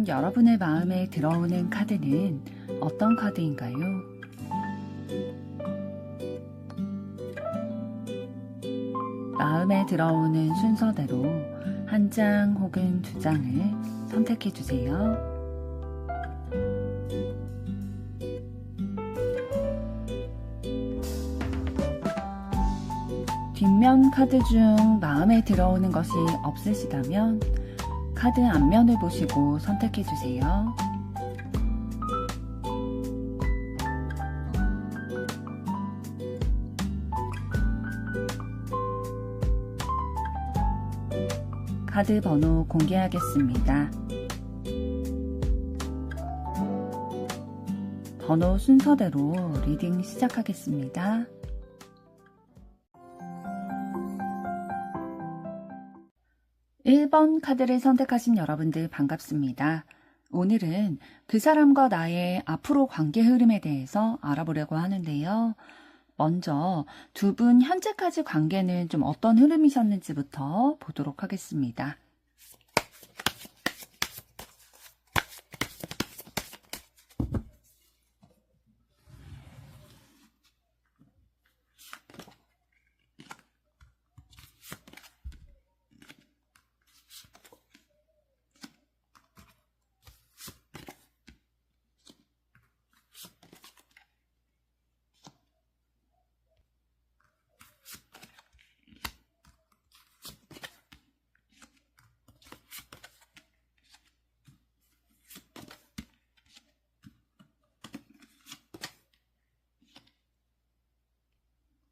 지금 여러분의 마음에 들어오는 카드는 어떤 카드인가요? 마음에 들어오는 순서대로 한 장 혹은 두 장을 선택해 주세요. 뒷면 카드 중 마음에 들어오는 것이 없으시다면 카드 앞면을 보시고 선택해 주세요. 카드 번호 공개하겠습니다. 번호 순서대로 리딩 시작하겠습니다. 1번 카드를 선택하신 여러분들 반갑습니다. 오늘은 그 사람과 나의 앞으로 관계 흐름에 대해서 알아보려고 하는데요. 먼저 두 분 현재까지 관계는 좀 어떤 흐름이셨는지부터 보도록 하겠습니다.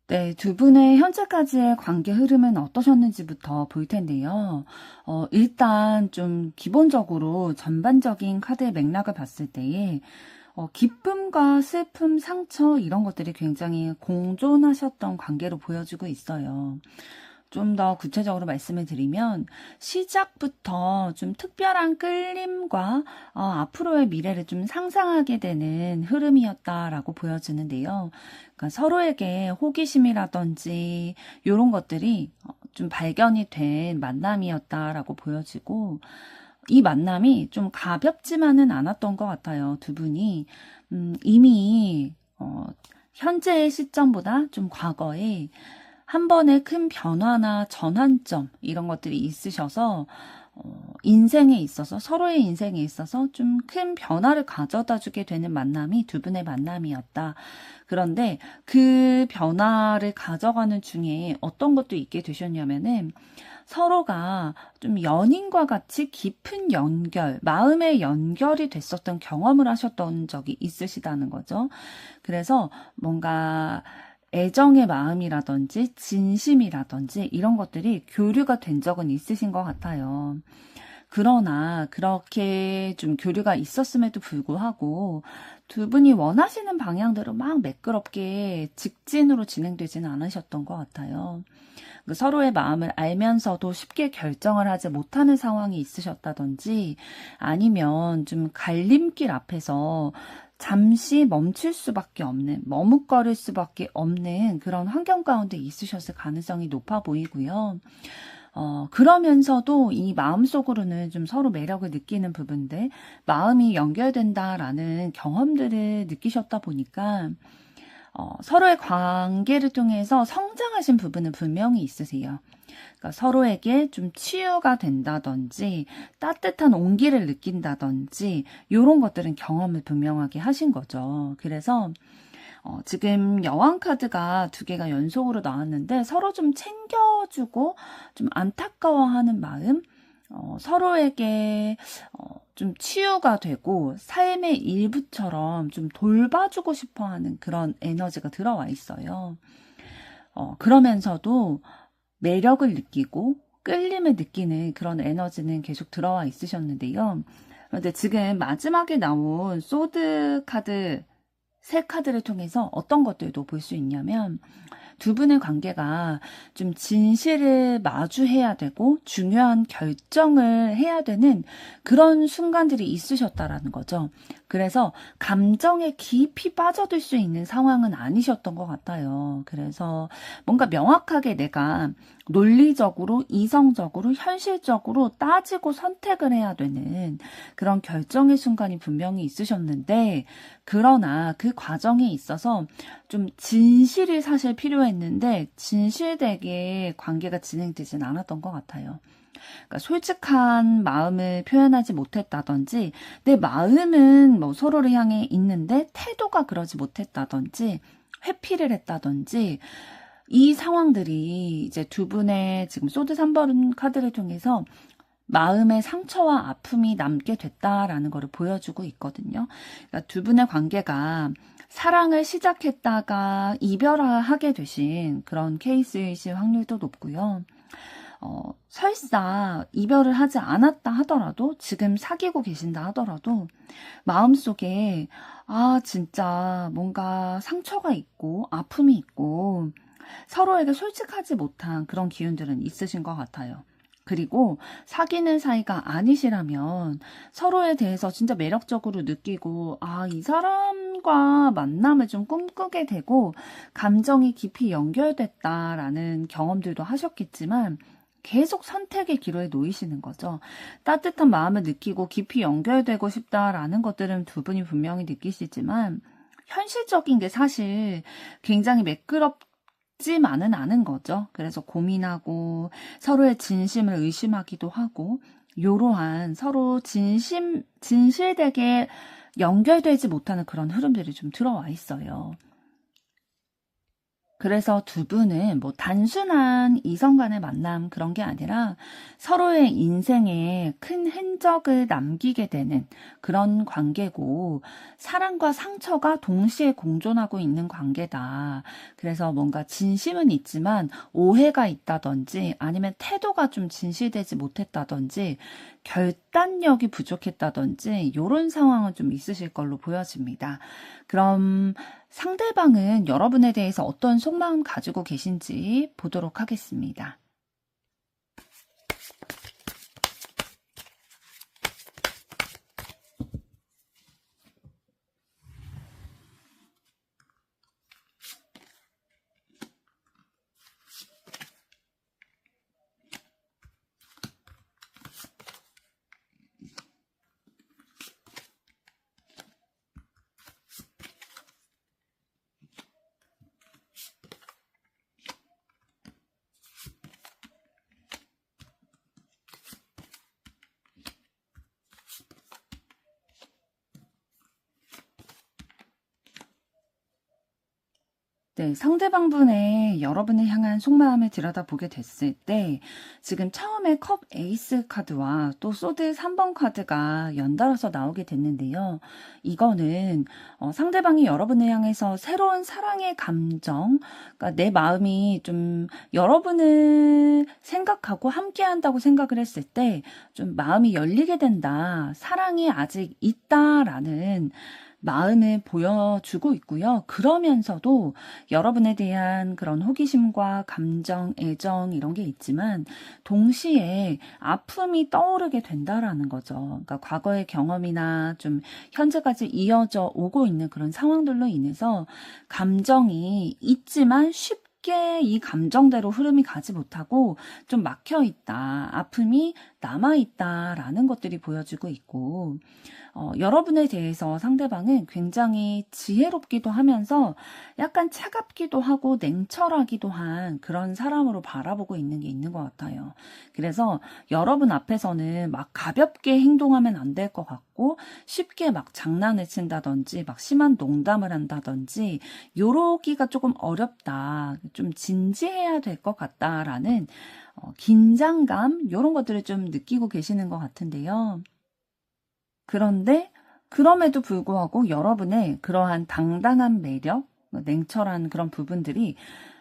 네, 두 분의 현재까지의 관계 흐름은 어떠셨는지부터 볼 텐데요. 일단 좀 기본적으로 전반적인 카드의 맥락을 봤을 때에 기쁨과 슬픔, 상처 이런 것들이 굉장히 공존하셨던 관계로 보여지고 있어요. 좀 더 구체적으로 말씀을 드리면 시작부터 좀 특별한 끌림과 앞으로의 미래를 좀 상상하게 되는 흐름이었다라고 보여지는데요. 그러니까 서로에게 호기심이라든지 이런 것들이 좀 발견이 된 만남이었다라고 보여지고 이 만남이 좀 가볍지만은 않았던 것 같아요. 두 분이 이미 현재의 시점보다 좀 과거에 한 번의 큰 변화나 전환점 이런 것들이 있으셔서 인생에 있어서 서로의 인생에 있어서 좀 큰 변화를 가져다 주게 되는 만남이 두 분의 만남이었다. 그런데 그 변화를 가져가는 중에 어떤 것도 있게 되셨냐면은 서로가 좀 연인과 같이 깊은 연결, 마음의 연결이 됐었던 경험을 하셨던 적이 있으시다는 거죠. 그래서 뭔가 애정의 마음이라든지 진심이라든지 이런 것들이 교류가 된 적은 있으신 것 같아요. 그러나 그렇게 좀 교류가 있었음에도 불구하고 두 분이 원하시는 방향대로 막 매끄럽게 직진으로 진행되지는 않으셨던 것 같아요. 서로의 마음을 알면서도 쉽게 결정을 하지 못하는 상황이 있으셨다든지 아니면 좀 갈림길 앞에서 잠시 멈출 수밖에 없는, 머뭇거릴 수밖에 없는 그런 환경 가운데 있으셨을 가능성이 높아 보이고요. 그러면서도 이 마음속으로는 좀 서로 매력을 느끼는 부분들, 마음이 연결된다라는 경험들을 느끼셨다 보니까 서로의 관계를 통해서 성장하신 부분은 분명히 있으세요. 그러니까 서로에게 좀 치유가 된다든지 따뜻한 온기를 느낀다든지 이런 것들은 경험을 분명하게 하신 거죠. 그래서 지금 여왕 카드가 두 개가 연속으로 나왔는데 서로 좀 챙겨주고 좀 안타까워하는 마음, 서로에게 좀 치유가 되고 삶의 일부처럼 좀 돌봐주고 싶어하는 그런 에너지가 들어와 있어요. 그러면서도 매력을 느끼고 끌림을 느끼는 그런 에너지는 계속 들어와 있으셨는데요. 그런데 지금 마지막에 나온 소드 카드 세 카드를 통해서 어떤 것들도 볼 수 있냐면 두 분의 관계가 좀 진실을 마주해야 되고 중요한 결정을 해야 되는 그런 순간들이 있으셨다라는 거죠. 그래서 감정에 깊이 빠져들 수 있는 상황은 아니셨던 것 같아요. 그래서 뭔가 명확하게 내가 논리적으로, 이성적으로, 현실적으로 따지고 선택을 해야 되는 그런 결정의 순간이 분명히 있으셨는데, 그러나 그 과정에 있어서 좀 진실이 사실 필요했는데, 진실되게 관계가 진행되진 않았던 것 같아요. 그러니까 솔직한 마음을 표현하지 못했다든지, 내 마음은 뭐 서로를 향해 있는데 태도가 그러지 못했다든지, 회피를 했다든지, 이 상황들이 이제 두 분의 지금 소드 3번 카드를 통해서 마음의 상처와 아픔이 남게 됐다라는 것을 보여주고 있거든요. 그러니까 두 분의 관계가 사랑을 시작했다가 이별하게 되신 그런 케이스이실 확률도 높고요. 설사 이별을 하지 않았다 하더라도, 지금 사귀고 계신다 하더라도 마음속에 진짜 뭔가 상처가 있고 아픔이 있고 서로에게 솔직하지 못한 그런 기운들은 있으신 것 같아요. 그리고 사귀는 사이가 아니시라면 서로에 대해서 진짜 매력적으로 느끼고, 이 사람과 만남을 좀 꿈꾸게 되고 감정이 깊이 연결됐다라는 경험들도 하셨겠지만, 계속 선택의 기로에 놓이시는 거죠. 따뜻한 마음을 느끼고 깊이 연결되고 싶다라는 것들은 두 분이 분명히 느끼시지만, 현실적인 게 사실 굉장히 매끄럽지만은 않은 거죠. 그래서 고민하고 서로의 진심을 의심하기도 하고, 이러한 서로 진실되게 연결되지 못하는 그런 흐름들이 좀 들어와 있어요. 그래서 두 분은 뭐 단순한 이성 간의 만남 그런 게 아니라 서로의 인생에 큰 흔적을 남기게 되는 그런 관계고, 사랑과 상처가 동시에 공존하고 있는 관계다. 그래서 뭔가 진심은 있지만 오해가 있다든지, 아니면 태도가 좀 진실되지 못했다든지, 결단력이 부족했다든지, 이런 상황은 좀 있으실 걸로 보여집니다. 그럼 상대방은 여러분에 대해서 어떤 속마음 가지고 계신지 보도록 하겠습니다. 네, 상대방분의 여러분을 향한 속마음을 들여다보게 됐을 때, 지금 처음에 컵 에이스 카드와 또 소드 3번 카드가 연달아서 나오게 됐는데요. 이거는 상대방이 여러분을 향해서 새로운 사랑의 감정, 그러니까 내 마음이 좀 여러분을 생각하고 함께 한다고 생각을 했을 때 좀 마음이 열리게 된다, 사랑이 아직 있다라는 마음을 보여주고 있고요. 그러면서도 여러분에 대한 그런 호기심과 감정, 애정 이런 게 있지만 동시에 아픔이 떠오르게 된다라는 거죠. 그러니까 과거의 경험이나 좀 현재까지 이어져 오고 있는 그런 상황들로 인해서 감정이 있지만 쉽게 이 감정대로 흐름이 가지 못하고 좀 막혀 있다, 아픔이 남아 있다라는 것들이 보여지고 있고, 여러분에 대해서 상대방은 굉장히 지혜롭기도 하면서 약간 차갑기도 하고 냉철하기도 한 그런 사람으로 바라보고 있는 게 있는 것 같아요. 그래서 여러분 앞에서는 막 가볍게 행동하면 안 될 것 같고, 쉽게 막 장난을 친다든지 막 심한 농담을 한다든지 요러기가 조금 어렵다, 좀 진지해야 될 것 같다라는 긴장감, 이런 것들을 좀 느끼고 계시는 것 같은데요. 그런데 그럼에도 불구하고 여러분의 그러한 당당한 매력, 냉철한 그런 부분들이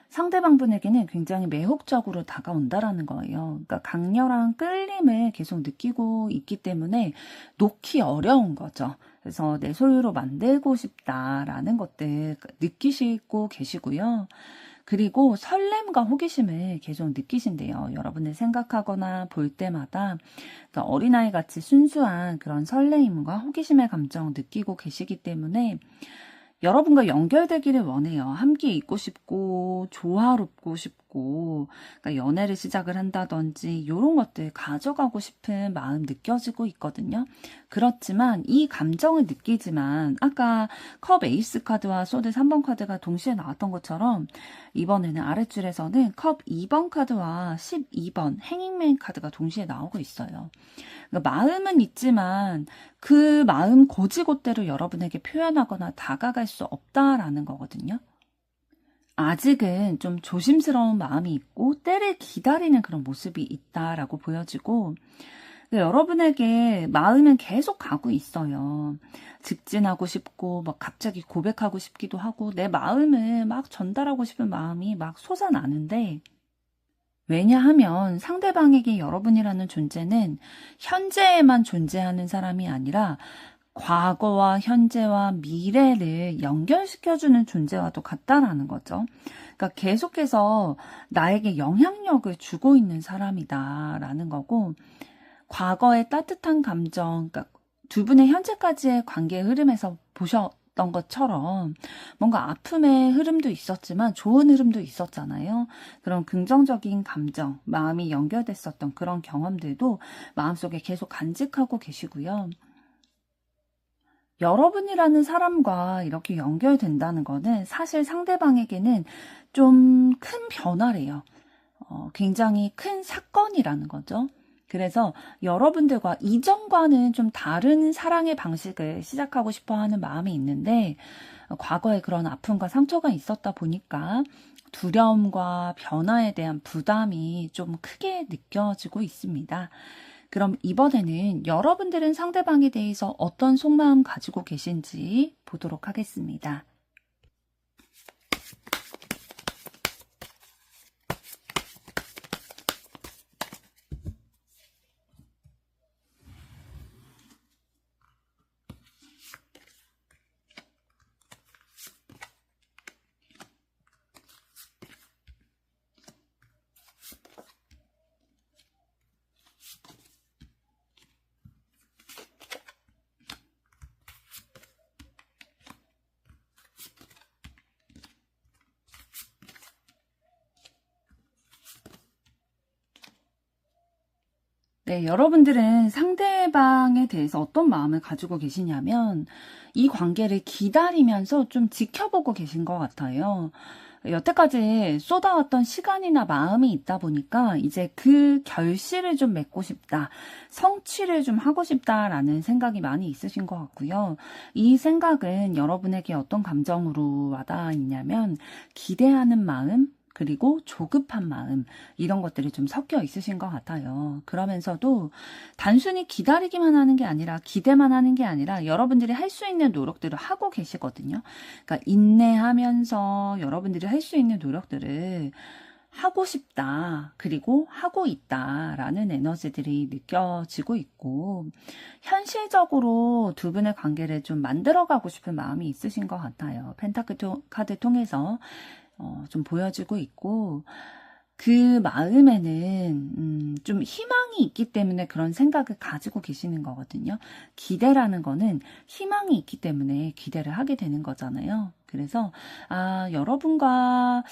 상대방 분에게는 굉장히 매혹적으로 다가온다라는 거예요. 그러니까 강렬한 끌림을 계속 느끼고 있기 때문에 놓기 어려운 거죠. 그래서 내 소유로 만들고 싶다라는 것들 느끼시고 계시고요. 그리고 설렘과 호기심을 계속 느끼신대요. 여러분을 생각하거나 볼 때마다 그러니까 어린아이 같이 순수한 그런 설레임과 호기심의 감정 느끼고 계시기 때문에 여러분과 연결되기를 원해요. 함께 있고 싶고 조화롭고 싶고 있고, 그러니까 연애를 시작을 한다든지 이런 것들 가져가고 싶은 마음 느껴지고 있거든요. 그렇지만 이 감정을 느끼지만 아까 컵 에이스 카드와 소드 3번 카드가 동시에 나왔던 것처럼 이번에는 아랫줄에서는 컵 2번 카드와 12번 행잉맨 카드가 동시에 나오고 있어요. 그러니까 마음은 있지만 그 마음 고지곳대로 여러분에게 표현하거나 다가갈 수 없다라는 거거든요. 아직은 좀 조심스러운 마음이 있고 때를 기다리는 그런 모습이 있다라고 보여지고, 여러분에게 마음은 계속 가고 있어요. 직진하고 싶고 막 갑자기 고백하고 싶기도 하고 내 마음을 막 전달하고 싶은 마음이 막 솟아나는데, 왜냐하면 상대방에게 여러분이라는 존재는 현재에만 존재하는 사람이 아니라 과거와 현재와 미래를 연결시켜주는 존재와도 같다라는 거죠. 그러니까 계속해서 나에게 영향력을 주고 있는 사람이다라는 거고, 과거의 따뜻한 감정, 그러니까 두 분의 현재까지의 관계의 흐름에서 보셨던 것처럼 뭔가 아픔의 흐름도 있었지만 좋은 흐름도 있었잖아요. 그런 긍정적인 감정, 마음이 연결됐었던 그런 경험들도 마음속에 계속 간직하고 계시고요. 여러분이라는 사람과 이렇게 연결된다는 거는 사실 상대방에게는 좀 큰 변화래요. 굉장히 큰 사건이라는 거죠. 그래서 여러분들과 이전과는 좀 다른 사랑의 방식을 시작하고 싶어 하는 마음이 있는데, 과거에 그런 아픔과 상처가 있었다 보니까 두려움과 변화에 대한 부담이 좀 크게 느껴지고 있습니다. 그럼 이번에는 여러분들은 상대방에 대해서 어떤 속마음 가지고 계신지 보도록 하겠습니다. 네, 여러분들은 상대방에 대해서 어떤 마음을 가지고 계시냐면 이 관계를 기다리면서 좀 지켜보고 계신 것 같아요. 여태까지 쏟아왔던 시간이나 마음이 있다 보니까 이제 그 결실을 좀 맺고 싶다, 성취를 좀 하고 싶다라는 생각이 많이 있으신 것 같고요. 이 생각은 여러분에게 어떤 감정으로 와닿아 있냐면 기대하는 마음, 그리고 조급한 마음, 이런 것들이 좀 섞여 있으신 것 같아요. 그러면서도 단순히 기다리기만 하는 게 아니라, 기대만 하는 게 아니라 여러분들이 할 수 있는 노력들을 하고 계시거든요. 그러니까 인내하면서 여러분들이 할 수 있는 노력들을 하고 싶다, 그리고 하고 있다라는 에너지들이 느껴지고 있고, 현실적으로 두 분의 관계를 좀 만들어가고 싶은 마음이 있으신 것 같아요. 펜타클 카드 통해서 좀 보여지고 있고, 그 마음에는 좀 희망이 있기 때문에 그런 생각을 가지고 계시는 거거든요. 기대라는 거는 희망이 있기 때문에 기대를 하게 되는 거잖아요. 그래서 여러분과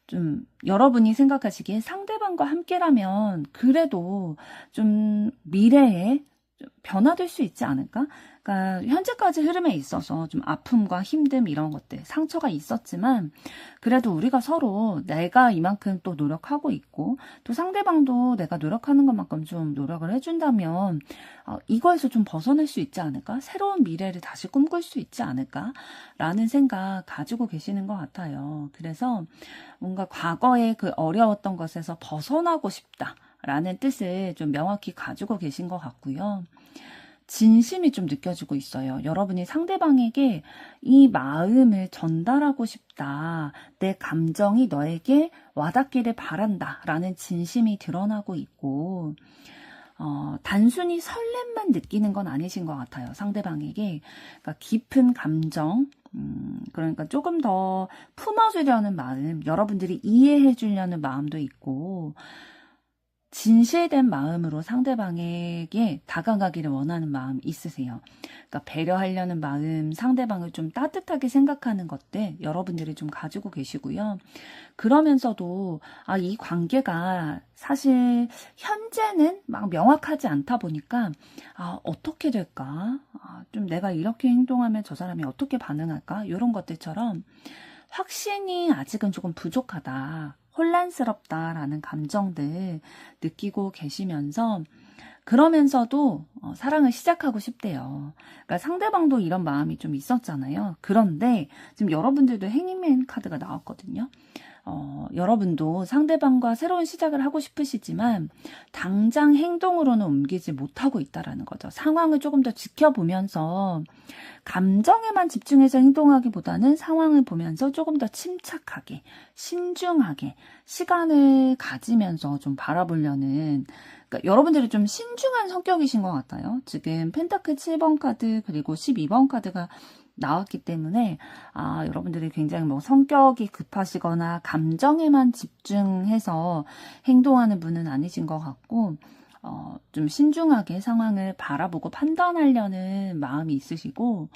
좀 여러분이 생각하시기에 상대방과 함께라면 그래도 좀 미래에 좀 변화될 수 있지 않을까? 그러니까 현재까지 흐름에 있어서 좀 아픔과 힘듦 이런 것들, 상처가 있었지만 그래도 우리가 서로 내가 이만큼 또 노력하고 있고 또 상대방도 내가 노력하는 것만큼 좀 노력을 해준다면 이거에서 좀 벗어날 수 있지 않을까? 새로운 미래를 다시 꿈꿀 수 있지 않을까? 라는 생각 가지고 계시는 것 같아요. 그래서 뭔가 과거에 그 어려웠던 것에서 벗어나고 싶다 라는 뜻을 좀 명확히 가지고 계신 것 같고요. 진심이 좀 느껴지고 있어요. 여러분이 상대방에게 이 마음을 전달하고 싶다, 내 감정이 너에게 와닿기를 바란다 라는 진심이 드러나고 있고, 단순히 설렘만 느끼는 건 아니신 것 같아요. 상대방에게. 그러니까 깊은 감정, 그러니까 조금 더 품어주려는 마음, 여러분들이 이해해 주려는 마음도 있고, 진실된 마음으로 상대방에게 다가가기를 원하는 마음 있으세요. 그러니까 배려하려는 마음, 상대방을 좀 따뜻하게 생각하는 것들 여러분들이 좀 가지고 계시고요. 그러면서도 이 관계가 사실 현재는 막 명확하지 않다 보니까 어떻게 될까? 좀 내가 이렇게 행동하면 저 사람이 어떻게 반응할까? 이런 것들처럼 확신이 아직은 조금 부족하다. 혼란스럽다라는 감정들 느끼고 계시면서 그러면서도 사랑을 시작하고 싶대요. 그러니까 상대방도 이런 마음이 좀 있었잖아요. 그런데 지금 여러분들도 행잉맨 카드가 나왔거든요. 여러분도 상대방과 새로운 시작을 하고 싶으시지만 당장 행동으로는 옮기지 못하고 있다라는 거죠. 상황을 조금 더 지켜보면서 감정에만 집중해서 행동하기보다는 상황을 보면서 조금 더 침착하게, 신중하게 시간을 가지면서 좀 바라보려는, 그러니까 여러분들이 좀 신중한 성격이신 것 같아요. 지금 펜타클 7번 카드 그리고 12번 카드가 나왔기 때문에 여러분들이 굉장히 뭐 성격이 급하시거나 감정에만 집중해서 행동하는 분은 아니신 것 같고 좀 신중하게 상황을 바라보고 판단하려는 마음이 있으시고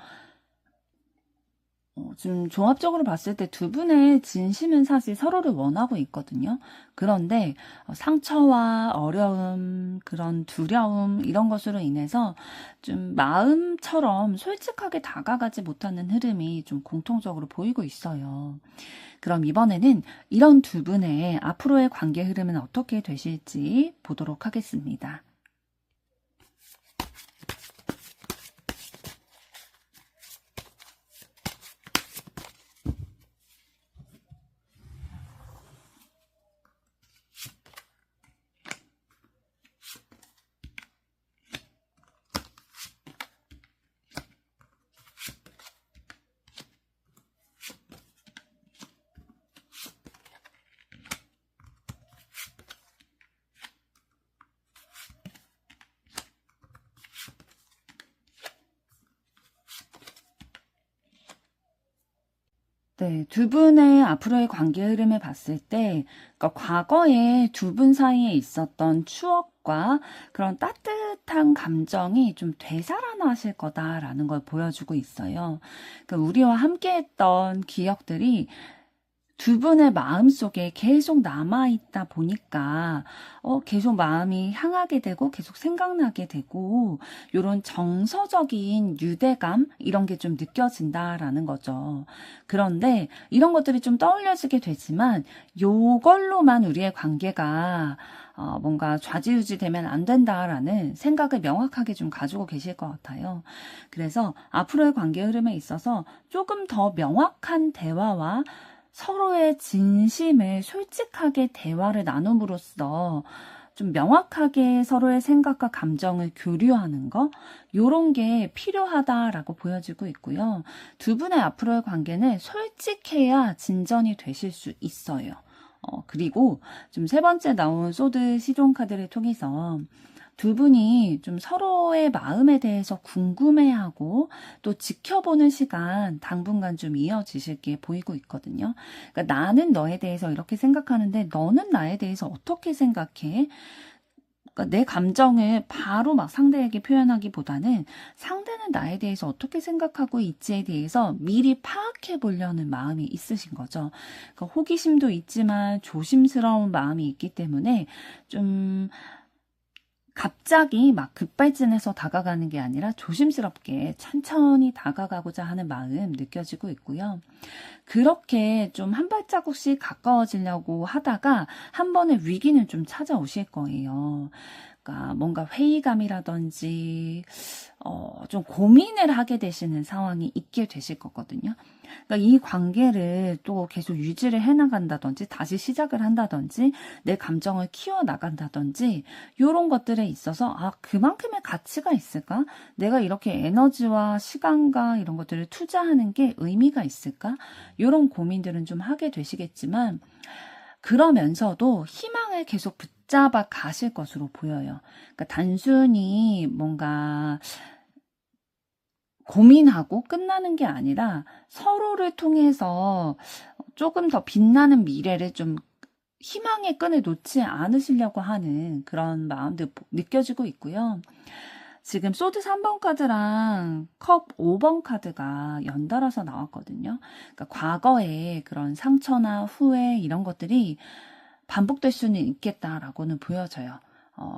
지금 종합적으로 봤을 때 두 분의 진심은 사실 서로를 원하고 있거든요. 그런데 상처와 어려움, 그런 두려움 이런 것으로 인해서 좀 마음처럼 솔직하게 다가가지 못하는 흐름이 좀 공통적으로 보이고 있어요. 그럼 이번에는 이런 두 분의 앞으로의 관계 흐름은 어떻게 되실지 보도록 하겠습니다. 네, 두 분의 앞으로의 관계 흐름을 봤을 때, 그러니까 과거에 두 분 사이에 있었던 추억과 그런 따뜻한 감정이 좀 되살아나실 거다라는 걸 보여주고 있어요. 그러니까 우리와 함께했던 기억들이 두 분의 마음속에 계속 남아있다 보니까 계속 마음이 향하게 되고 계속 생각나게 되고 이런 정서적인 유대감 이런 게 좀 느껴진다라는 거죠. 그런데 이런 것들이 좀 떠올려지게 되지만 요걸로만 우리의 관계가 뭔가 좌지우지 되면 안 된다라는 생각을 명확하게 좀 가지고 계실 것 같아요. 그래서 앞으로의 관계 흐름에 있어서 조금 더 명확한 대화와 서로의 진심을 솔직하게 대화를 나눔으로써 좀 명확하게 서로의 생각과 감정을 교류하는 거 요런 게 필요하다라고 보여지고 있고요. 두 분의 앞으로의 관계는 솔직해야 진전이 되실 수 있어요. 그리고 좀 세 번째 나온 소드 시종 카드를 통해서 두 분이 좀 서로의 마음에 대해서 궁금해하고 또 지켜보는 시간 당분간 좀 이어지실 게 보이고 있거든요. 그러니까 나는 너에 대해서 이렇게 생각하는데 너는 나에 대해서 어떻게 생각해? 그러니까 내 감정을 바로 막 상대에게 표현하기보다는 상대는 나에 대해서 어떻게 생각하고 있지에 대해서 미리 파악해 보려는 마음이 있으신 거죠. 그러니까 호기심도 있지만 조심스러운 마음이 있기 때문에 좀 갑자기 막 급발진해서 다가가는 게 아니라 조심스럽게 천천히 다가가고자 하는 마음 느껴지고 있고요. 그렇게 좀 한 발자국씩 가까워지려고 하다가 한 번의 위기는 좀 찾아오실 거예요. 그러니까 뭔가 회의감이라든지 좀 고민을 하게 되시는 상황이 있게 되실 거거든요. 그러니까 이 관계를 또 계속 유지를 해나간다든지 다시 시작을 한다든지 내 감정을 키워나간다든지 이런 것들에 있어서 그만큼의 가치가 있을까? 내가 이렇게 에너지와 시간과 이런 것들을 투자하는 게 의미가 있을까? 이런 고민들은 좀 하게 되시겠지만 그러면서도 희망을 계속 붙잡아 가실 것으로 보여요. 그러니까 단순히 뭔가 고민하고 끝나는 게 아니라 서로를 통해서 조금 더 빛나는 미래를 좀 희망의 끈을 놓지 않으시려고 하는 그런 마음도 느껴지고 있고요. 지금 소드 3번 카드랑 컵 5번 카드가 연달아서 나왔거든요. 그러니까 과거의 그런 상처나 후회 이런 것들이 반복될 수는 있겠다라고는 보여져요.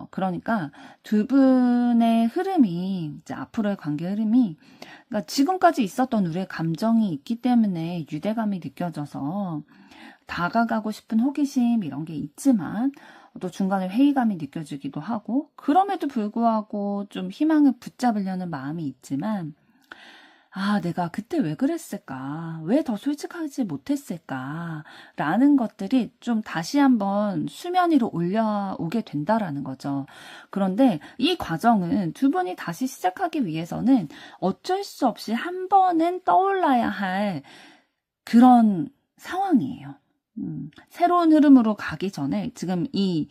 그러니까 두 분의 흐름이, 이제 앞으로의 관계 흐름이, 그러니까 지금까지 있었던 우리의 감정이 있기 때문에 유대감이 느껴져서 다가가고 싶은 호기심 이런 게 있지만 또 중간에 회의감이 느껴지기도 하고, 그럼에도 불구하고 좀 희망을 붙잡으려는 마음이 있지만, 아, 내가 그때 왜 그랬을까? 왜 더 솔직하지 못했을까? 라는 것들이 좀 다시 한번 수면 위로 올라오게 된다라는 거죠. 그런데 이 과정은 두 분이 다시 시작하기 위해서는 어쩔 수 없이 한 번은 떠올라야 할 그런 상황이에요. 새로운 흐름으로 가기 전에 지금 이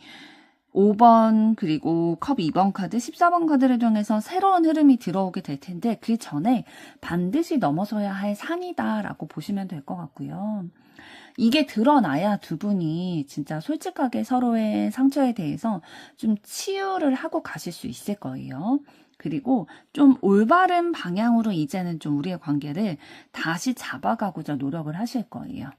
5번 그리고 컵 2번 카드, 14번 카드를 통해서 새로운 흐름이 들어오게 될 텐데 그 전에 반드시 넘어서야 할 산이다라고 보시면 될 것 같고요. 이게 드러나야 두 분이 진짜 솔직하게 서로의 상처에 대해서 좀 치유를 하고 가실 수 있을 거예요. 그리고 좀 올바른 방향으로 이제는 좀 우리의 관계를 다시 잡아가고자 노력을 하실 거예요.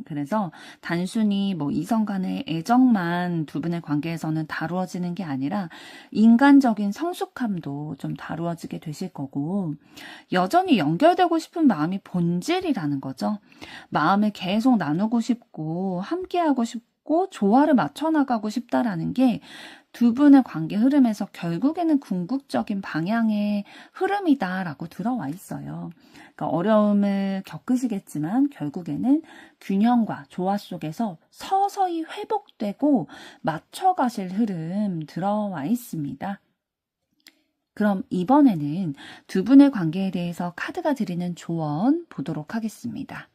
그래서 단순히 뭐 이성 간의 애정만 두 분의 관계에서는 다루어지는 게 아니라 인간적인 성숙함도 좀 다루어지게 되실 거고, 여전히 연결되고 싶은 마음이 본질이라는 거죠. 마음을 계속 나누고 싶고 함께하고 싶고 조화를 맞춰 나가고 싶다라는 게 두 분의 관계 흐름에서 결국에는 궁극적인 방향의 흐름이다라고 들어와 있어요. 그러니까 어려움을 겪으시겠지만 결국에는 균형과 조화 속에서 서서히 회복되고 맞춰가실 흐름 들어와 있습니다. 그럼 이번에는 두 분의 관계에 대해서 카드가 드리는 조언 보도록 하겠습니다.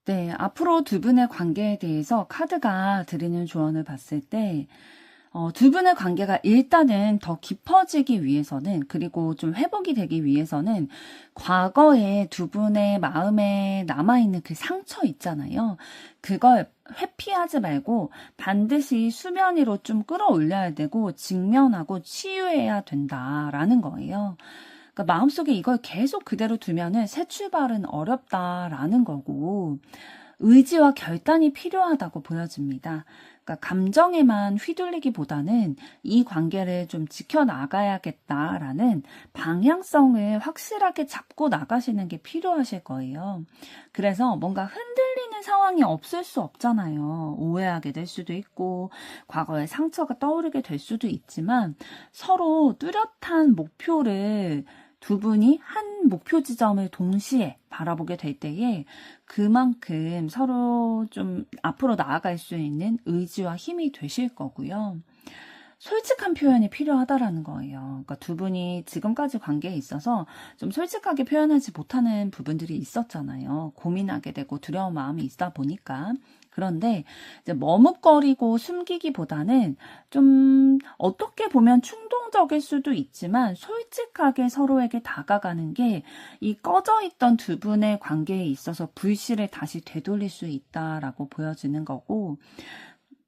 네, 앞으로 두 분의 관계에 대해서 카드가 드리는 조언을 봤을 때, 두 분의 관계가 일단은 더 깊어지기 위해서는, 그리고 좀 회복이 되기 위해서는, 과거에 두 분의 마음에 남아있는 그 상처 있잖아요. 그걸 회피하지 말고 반드시 수면 위로 좀 끌어올려야 되고, 직면하고 치유해야 된다라는 거예요. 그러니까 마음속에 이걸 계속 그대로 두면은 새 출발은 어렵다라는 거고, 의지와 결단이 필요하다고 보여집니다. 그러니까 감정에만 휘둘리기보다는 이 관계를 좀 지켜나가야겠다라는 방향성을 확실하게 잡고 나가시는 게 필요하실 거예요. 그래서 뭔가 흔들리는 상황이 없을 수 없잖아요. 오해하게 될 수도 있고 과거의 상처가 떠오르게 될 수도 있지만 서로 뚜렷한 목표를 두 분이 한 목표 지점을 동시에 바라보게 될 때에 그만큼 서로 좀 앞으로 나아갈 수 있는 의지와 힘이 되실 거고요. 솔직한 표현이 필요하다라는 거예요. 그러니까 두 분이 지금까지 관계에 있어서 좀 솔직하게 표현하지 못하는 부분들이 있었잖아요. 고민하게 되고 두려운 마음이 있다 보니까. 그런데 이제 머뭇거리고 숨기기보다는 좀 어떻게 보면 충동적일 수도 있지만 솔직하게 서로에게 다가가는 게 이 꺼져 있던 두 분의 관계에 있어서 불씨를 다시 되돌릴 수 있다라고 보여지는 거고,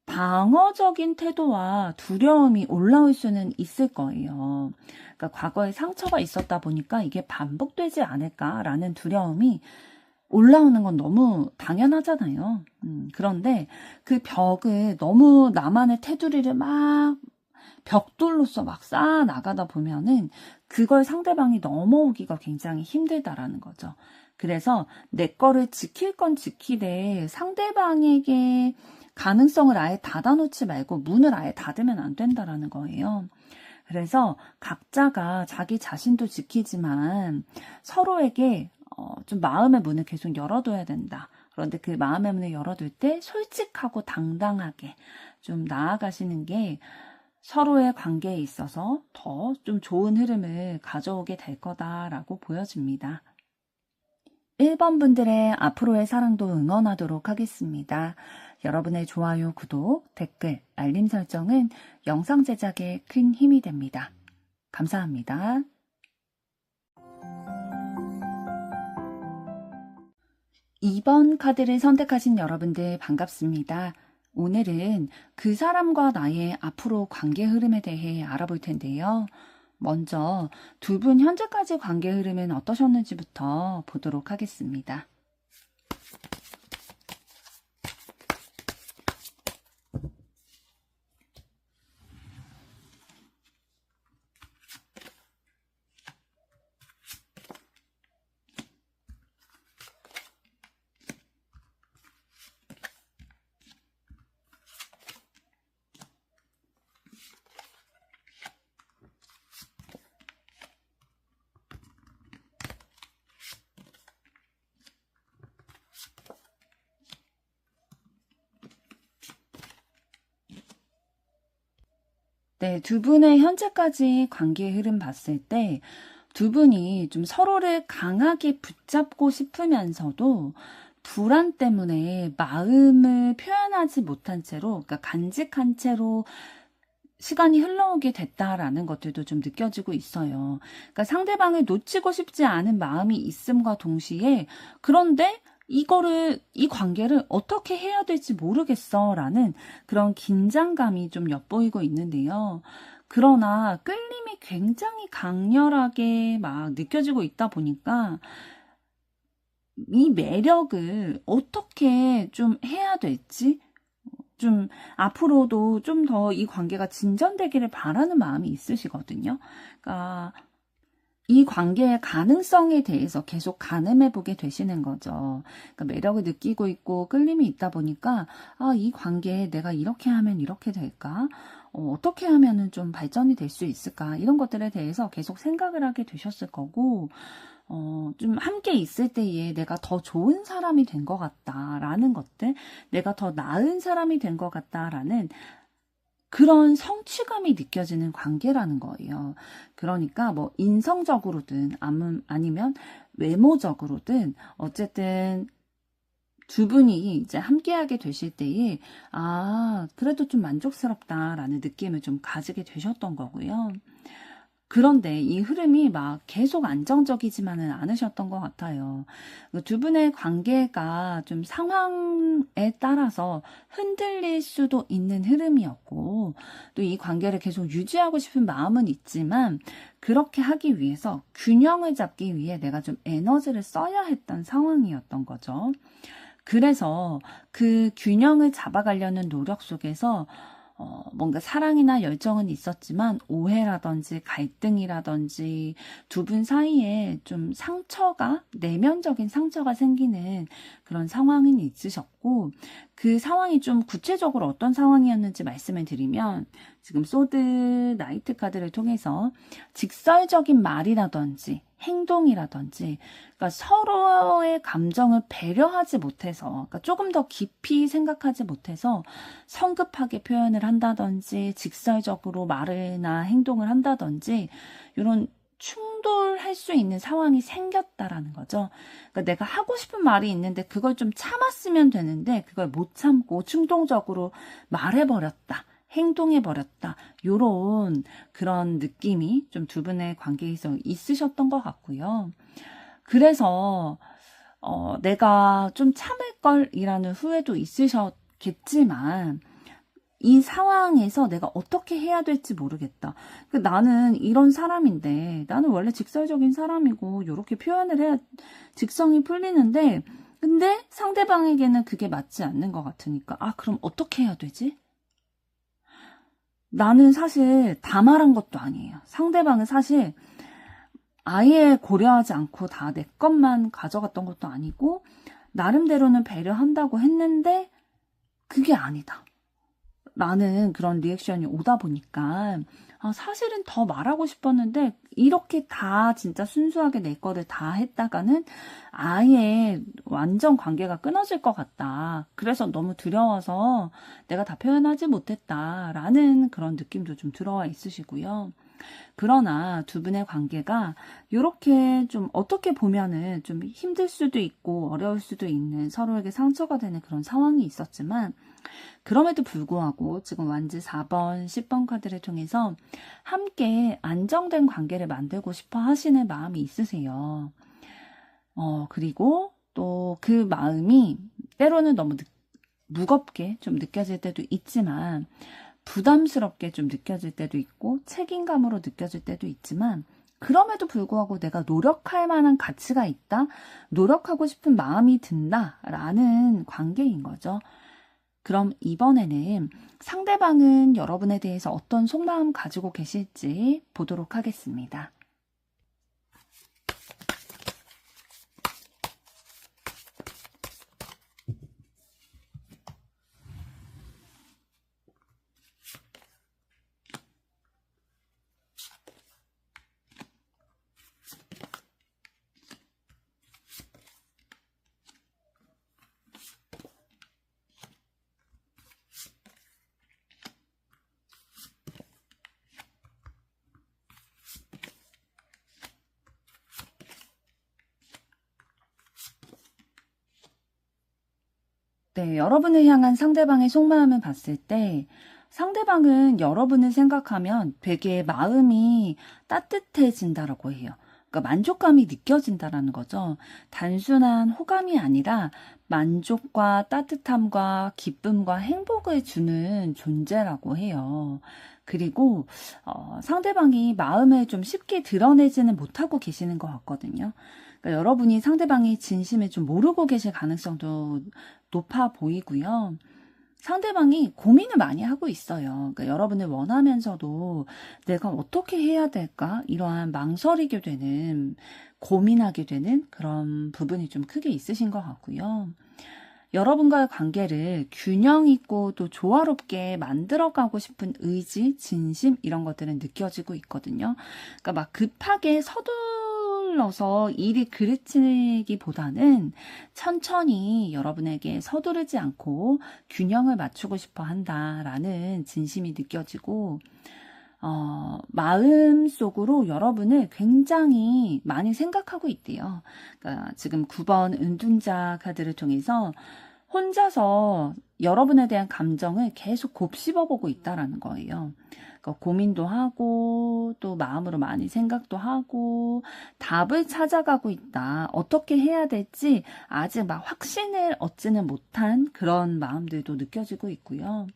방어적인 태도와 두려움이 올라올 수는 있을 거예요. 그러니까 과거에 상처가 있었다 보니까 이게 반복되지 않을까라는 두려움이 올라오는 건 너무 당연하잖아요. 그런데 그 벽을 너무 나만의 테두리를 막 벽돌로서 막 쌓아 나가다 보면은 그걸 상대방이 넘어오기가 굉장히 힘들다라는 거죠. 그래서 내 거를 지킬 건 지키되 상대방에게 가능성을 아예 닫아놓지 말고 문을 아예 닫으면 안 된다라는 거예요. 그래서 각자가 자기 자신도 지키지만 서로에게 좀 마음의 문을 계속 열어둬야 된다. 그런데 그 마음의 문을 열어둘 때 솔직하고 당당하게 좀 나아가시는 게 서로의 관계에 있어서 더 좀 좋은 흐름을 가져오게 될 거다라고 보여집니다. 1번 분들의 앞으로의 사랑도 응원하도록 하겠습니다. 여러분의 좋아요, 구독, 댓글, 알림 설정은 영상 제작에 큰 힘이 됩니다. 감사합니다. 2번 카드를 선택하신 여러분들 반갑습니다. 오늘은 그 사람과 나의 앞으로 관계 흐름에 대해 알아볼 텐데요. 먼저 두 분 현재까지 관계 흐름은 어떠셨는지부터 보도록 하겠습니다. 네, 두 분의 현재까지 관계 흐름 봤을 때 두 분이 좀 서로를 강하게 붙잡고 싶으면서도 불안 때문에 마음을 표현하지 못한 채로, 그러니까 간직한 채로 시간이 흘러오게 됐다라는 것들도 좀 느껴지고 있어요. 그러니까 상대방을 놓치고 싶지 않은 마음이 있음과 동시에, 그런데 이 관계를 어떻게 해야 될지 모르겠어 라는 그런 긴장감이 좀 엿보이고 있는데요. 그러나 끌림이 굉장히 강렬하게 막 느껴지고 있다 보니까 이 매력을 어떻게 좀 해야 될지, 좀 앞으로도 좀 더 이 관계가 진전되기를 바라는 마음이 있으시거든요. 그러니까 이 관계의 가능성에 대해서 계속 가늠해 보게 되시는 거죠. 그러니까 매력을 느끼고 있고 끌림이 있다 보니까, 이 관계에 내가 이렇게 하면 이렇게 될까? 어떻게 하면은 좀 발전이 될 수 있을까? 이런 것들에 대해서 계속 생각을 하게 되셨을 거고, 좀 함께 있을 때에 내가 더 좋은 사람이 된 것 같다라는 것들, 내가 더 나은 사람이 된 것 같다라는 그런 성취감이 느껴지는 관계라는 거예요. 그러니까 뭐 인성적으로든 아니면 외모적으로든 어쨌든 두 분이 이제 함께하게 되실 때에 그래도 좀 만족스럽다라는 느낌을 좀 가지게 되셨던 거고요. 그런데 이 흐름이 막 계속 안정적이지만은 않으셨던 것 같아요. 두 분의 관계가 좀 상황에 따라서 흔들릴 수도 있는 흐름이었고, 또 이 관계를 계속 유지하고 싶은 마음은 있지만, 그렇게 하기 위해서 균형을 잡기 위해 내가 좀 에너지를 써야 했던 상황이었던 거죠. 그래서 그 균형을 잡아가려는 노력 속에서 뭔가 사랑이나 열정은 있었지만 오해라든지 갈등이라든지 두 분 사이에 좀 내면적인 상처가 생기는 그런 상황이 있으셨고, 그 상황이 좀 구체적으로 어떤 상황이었는지 말씀을 드리면, 지금 소드 나이트 카드를 통해서 직설적인 말이라든지 행동이라든지, 그러니까 서로의 감정을 배려하지 못해서, 그러니까 조금 더 깊이 생각하지 못해서 성급하게 표현을 한다든지 직설적으로 말이나 행동을 한다든지 이런 충돌할 수 있는 상황이 생겼다라는 거죠. 그러니까 내가 하고 싶은 말이 있는데 그걸 좀 참았으면 되는데 그걸 못 참고 충동적으로 말해버렸다. 행동해버렸다. 요런 그런 느낌이 좀 두 분의 관계에서 있으셨던 것 같고요. 그래서 내가 좀 참을 걸이라는 후회도 있으셨겠지만, 이 상황에서 내가 어떻게 해야 될지 모르겠다. 나는 이런 사람인데, 나는 원래 직설적인 사람이고 이렇게 표현을 해야 직성이 풀리는데, 근데 상대방에게는 그게 맞지 않는 것 같으니까 그럼 어떻게 해야 되지? 나는 사실 다 말한 것도 아니에요. 상대방은 사실 아예 고려하지 않고 다 내 것만 가져갔던 것도 아니고, 나름대로는 배려한다고 했는데 그게 아니다. 라는 그런 리액션이 오다 보니까 사실은 더 말하고 싶었는데 이렇게 다 진짜 순수하게 내 거를 다 했다가는 아예 완전 관계가 끊어질 것 같다. 그래서 너무 두려워서 내가 다 표현하지 못했다라는 그런 느낌도 좀 들어와 있으시고요. 그러나 두 분의 관계가 이렇게 좀 어떻게 보면은 좀 힘들 수도 있고 어려울 수도 있는 서로에게 상처가 되는 그런 상황이 있었지만 그럼에도 불구하고 지금 완지 4번, 10번 카드를 통해서 함께 안정된 관계를 만들고 싶어 하시는 마음이 있으세요. 그리고 또 그 마음이 때로는 너무 무겁게 좀 느껴질 때도 있지만 부담스럽게 좀 느껴질 때도 있고 책임감으로 느껴질 때도 있지만 그럼에도 불구하고 내가 노력할 만한 가치가 있다, 노력하고 싶은 마음이 든다라는 관계인 거죠. 그럼 이번에는 상대방은 여러분에 대해서 어떤 속마음 가지고 계실지 보도록 하겠습니다. 네, 여러분을 향한 상대방의 속마음을 봤을 때 상대방은 여러분을 생각하면 되게 마음이 따뜻해진다라고 해요. 그러니까 만족감이 느껴진다라는 거죠. 단순한 호감이 아니라 만족과 따뜻함과 기쁨과 행복을 주는 존재라고 해요. 그리고 상대방이 마음을 좀 쉽게 드러내지는 못하고 계시는 것 같거든요. 그러니까 여러분이 상대방이 진심을 좀 모르고 계실 가능성도 높아 보이고요. 상대방이 고민을 많이 하고 있어요. 그러니까 여러분을 원하면서도 내가 어떻게 해야 될까? 이러한 망설이게 되는, 고민하게 되는 그런 부분이 좀 크게 있으신 것 같고요. 여러분과의 관계를 균형 있고 또 조화롭게 만들어가고 싶은 의지, 진심 이런 것들은 느껴지고 있거든요. 그러니까 막 급하게 서둘러서 일이 그르치기보다는 천천히 여러분에게 서두르지 않고 균형을 맞추고 싶어 한다라는 진심이 느껴지고 마음속으로 여러분을 굉장히 많이 생각하고 있대요. 그러니까 지금 9번 은둔자 카드를 통해서 혼자서 여러분에 대한 감정을 계속 곱씹어보고 있다라는 거예요. 그러니까 고민도 하고 또 마음으로 많이 생각도 하고 답을 찾아가고 있다. 어떻게 해야 될지 아직 막 확신을 얻지는 못한 그런 마음들도 느껴지고 있고요.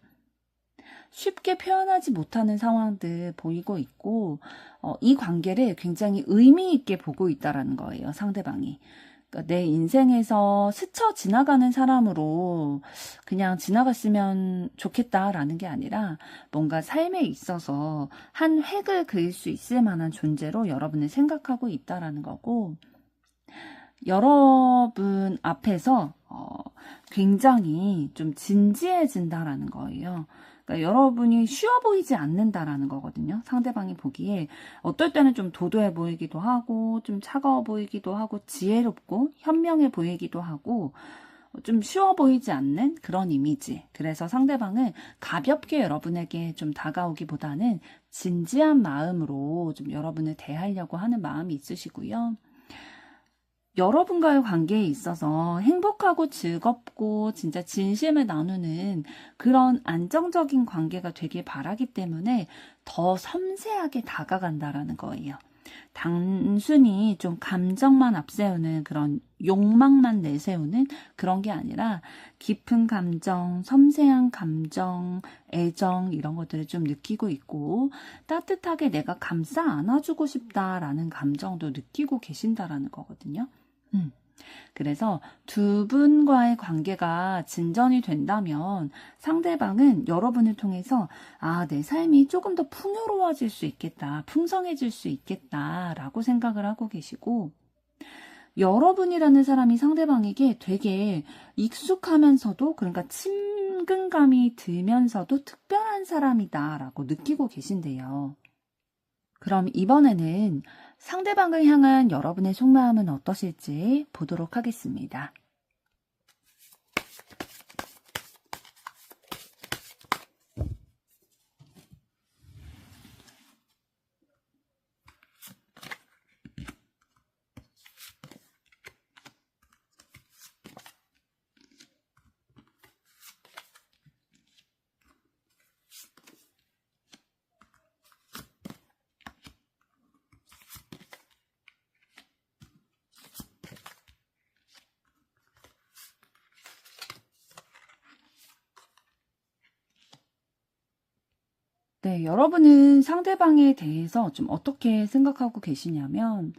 쉽게 표현하지 못하는 상황들 보이고 있고 이 관계를 굉장히 의미 있게 보고 있다라는 거예요. 상대방이. 그러니까 내 인생에서 스쳐 지나가는 사람으로 그냥 지나갔으면 좋겠다라는 게 아니라 뭔가 삶에 있어서 한 획을 그을 수 있을 만한 존재로 여러분을 생각하고 있다라는 거고 여러분 앞에서 굉장히 좀 진지해진다라는 거예요. 그러니까 여러분이 쉬워 보이지 않는다라는 거거든요. 상대방이 보기에 어떨 때는 좀 도도해 보이기도 하고 좀 차가워 보이기도 하고 지혜롭고 현명해 보이기도 하고 좀 쉬워 보이지 않는 그런 이미지. 그래서 상대방은 가볍게 여러분에게 좀 다가오기보다는 진지한 마음으로 좀 여러분을 대하려고 하는 마음이 있으시고요. 여러분과의 관계에 있어서 행복하고 즐겁고 진짜 진심을 나누는 그런 안정적인 관계가 되길 바라기 때문에 더 섬세하게 다가간다라는 거예요. 단순히 좀 감정만 앞세우는 그런 욕망만 내세우는 그런 게 아니라 깊은 감정, 섬세한 감정, 애정 이런 것들을 좀 느끼고 있고 따뜻하게 내가 감싸 안아주고 싶다라는 감정도 느끼고 계신다라는 거거든요. 그래서 두 분과의 관계가 진전이 된다면 상대방은 여러분을 통해서 내 삶이 조금 더 풍요로워질 수 있겠다, 풍성해질 수 있겠다라고 생각을 하고 계시고 여러분이라는 사람이 상대방에게 되게 익숙하면서도, 그러니까 친근감이 들면서도 특별한 사람이다라고 느끼고 계신데요. 그럼 이번에는 상대방을 향한 여러분의 속마음은 어떠실지 보도록 하겠습니다. 네, 여러분은 상대방에 대해서 좀 어떻게 생각하고 계시냐면,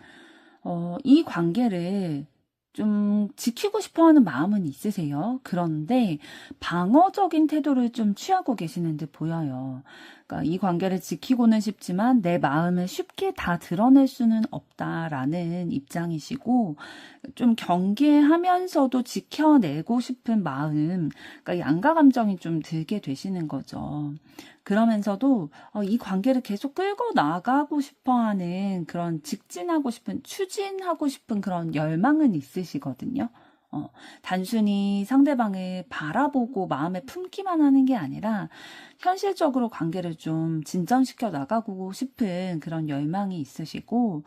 이 관계를 좀 지키고 싶어 하는 마음은 있으세요. 그런데 방어적인 태도를 좀 취하고 계시는 듯 보여요. 그러니까 이 관계를 지키고는 싶지만 내 마음을 쉽게 다 드러낼 수는 없다라는 입장이시고, 좀 경계하면서도 지켜내고 싶은 마음, 그러니까 양가 감정이 좀 들게 되시는 거죠. 그러면서도 이 관계를 계속 끌고 나가고 싶어 하는 그런 직진하고 싶은, 추진하고 싶은 그런 열망은 있으시거든요. 단순히 상대방을 바라보고 마음에 품기만 하는 게 아니라 현실적으로 관계를 좀 진전시켜 나가고 싶은 그런 열망이 있으시고,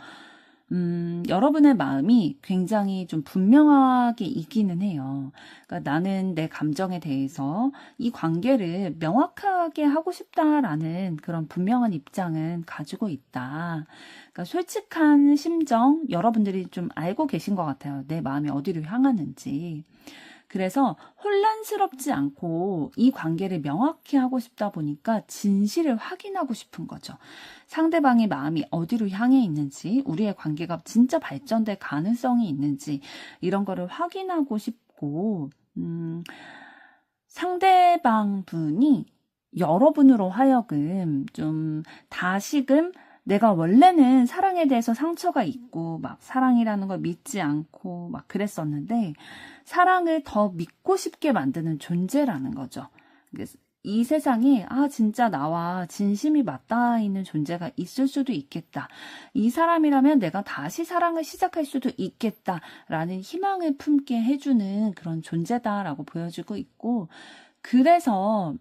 여러분의 마음이 굉장히 좀 분명하게 있기는 해요. 그러니까 나는 내 감정에 대해서 이 관계를 명확하게 하고 싶다라는 그런 분명한 입장은 가지고 있다. 그러니까 솔직한 심정, 여러분들이 좀 알고 계신 것 같아요. 내 마음이 어디로 향하는지. 그래서 혼란스럽지 않고 이 관계를 명확히 하고 싶다 보니까 진실을 확인하고 싶은 거죠. 상대방의 마음이 어디로 향해 있는지, 우리의 관계가 진짜 발전될 가능성이 있는지, 이런 거를 확인하고 싶고, 상대방 분이 여러분으로 하여금 좀 다시금 내가 원래는 사랑에 대해서 상처가 있고 막 사랑이라는 걸 믿지 않고 막 그랬었는데 사랑을 더 믿고 싶게 만드는 존재라는 거죠. 이 세상에 진짜 나와 진심이 맞닿아 있는 존재가 있을 수도 있겠다. 이 사람이라면 내가 다시 사랑을 시작할 수도 있겠다라는 희망을 품게 해주는 그런 존재다라고 보여주고 있고, 그래서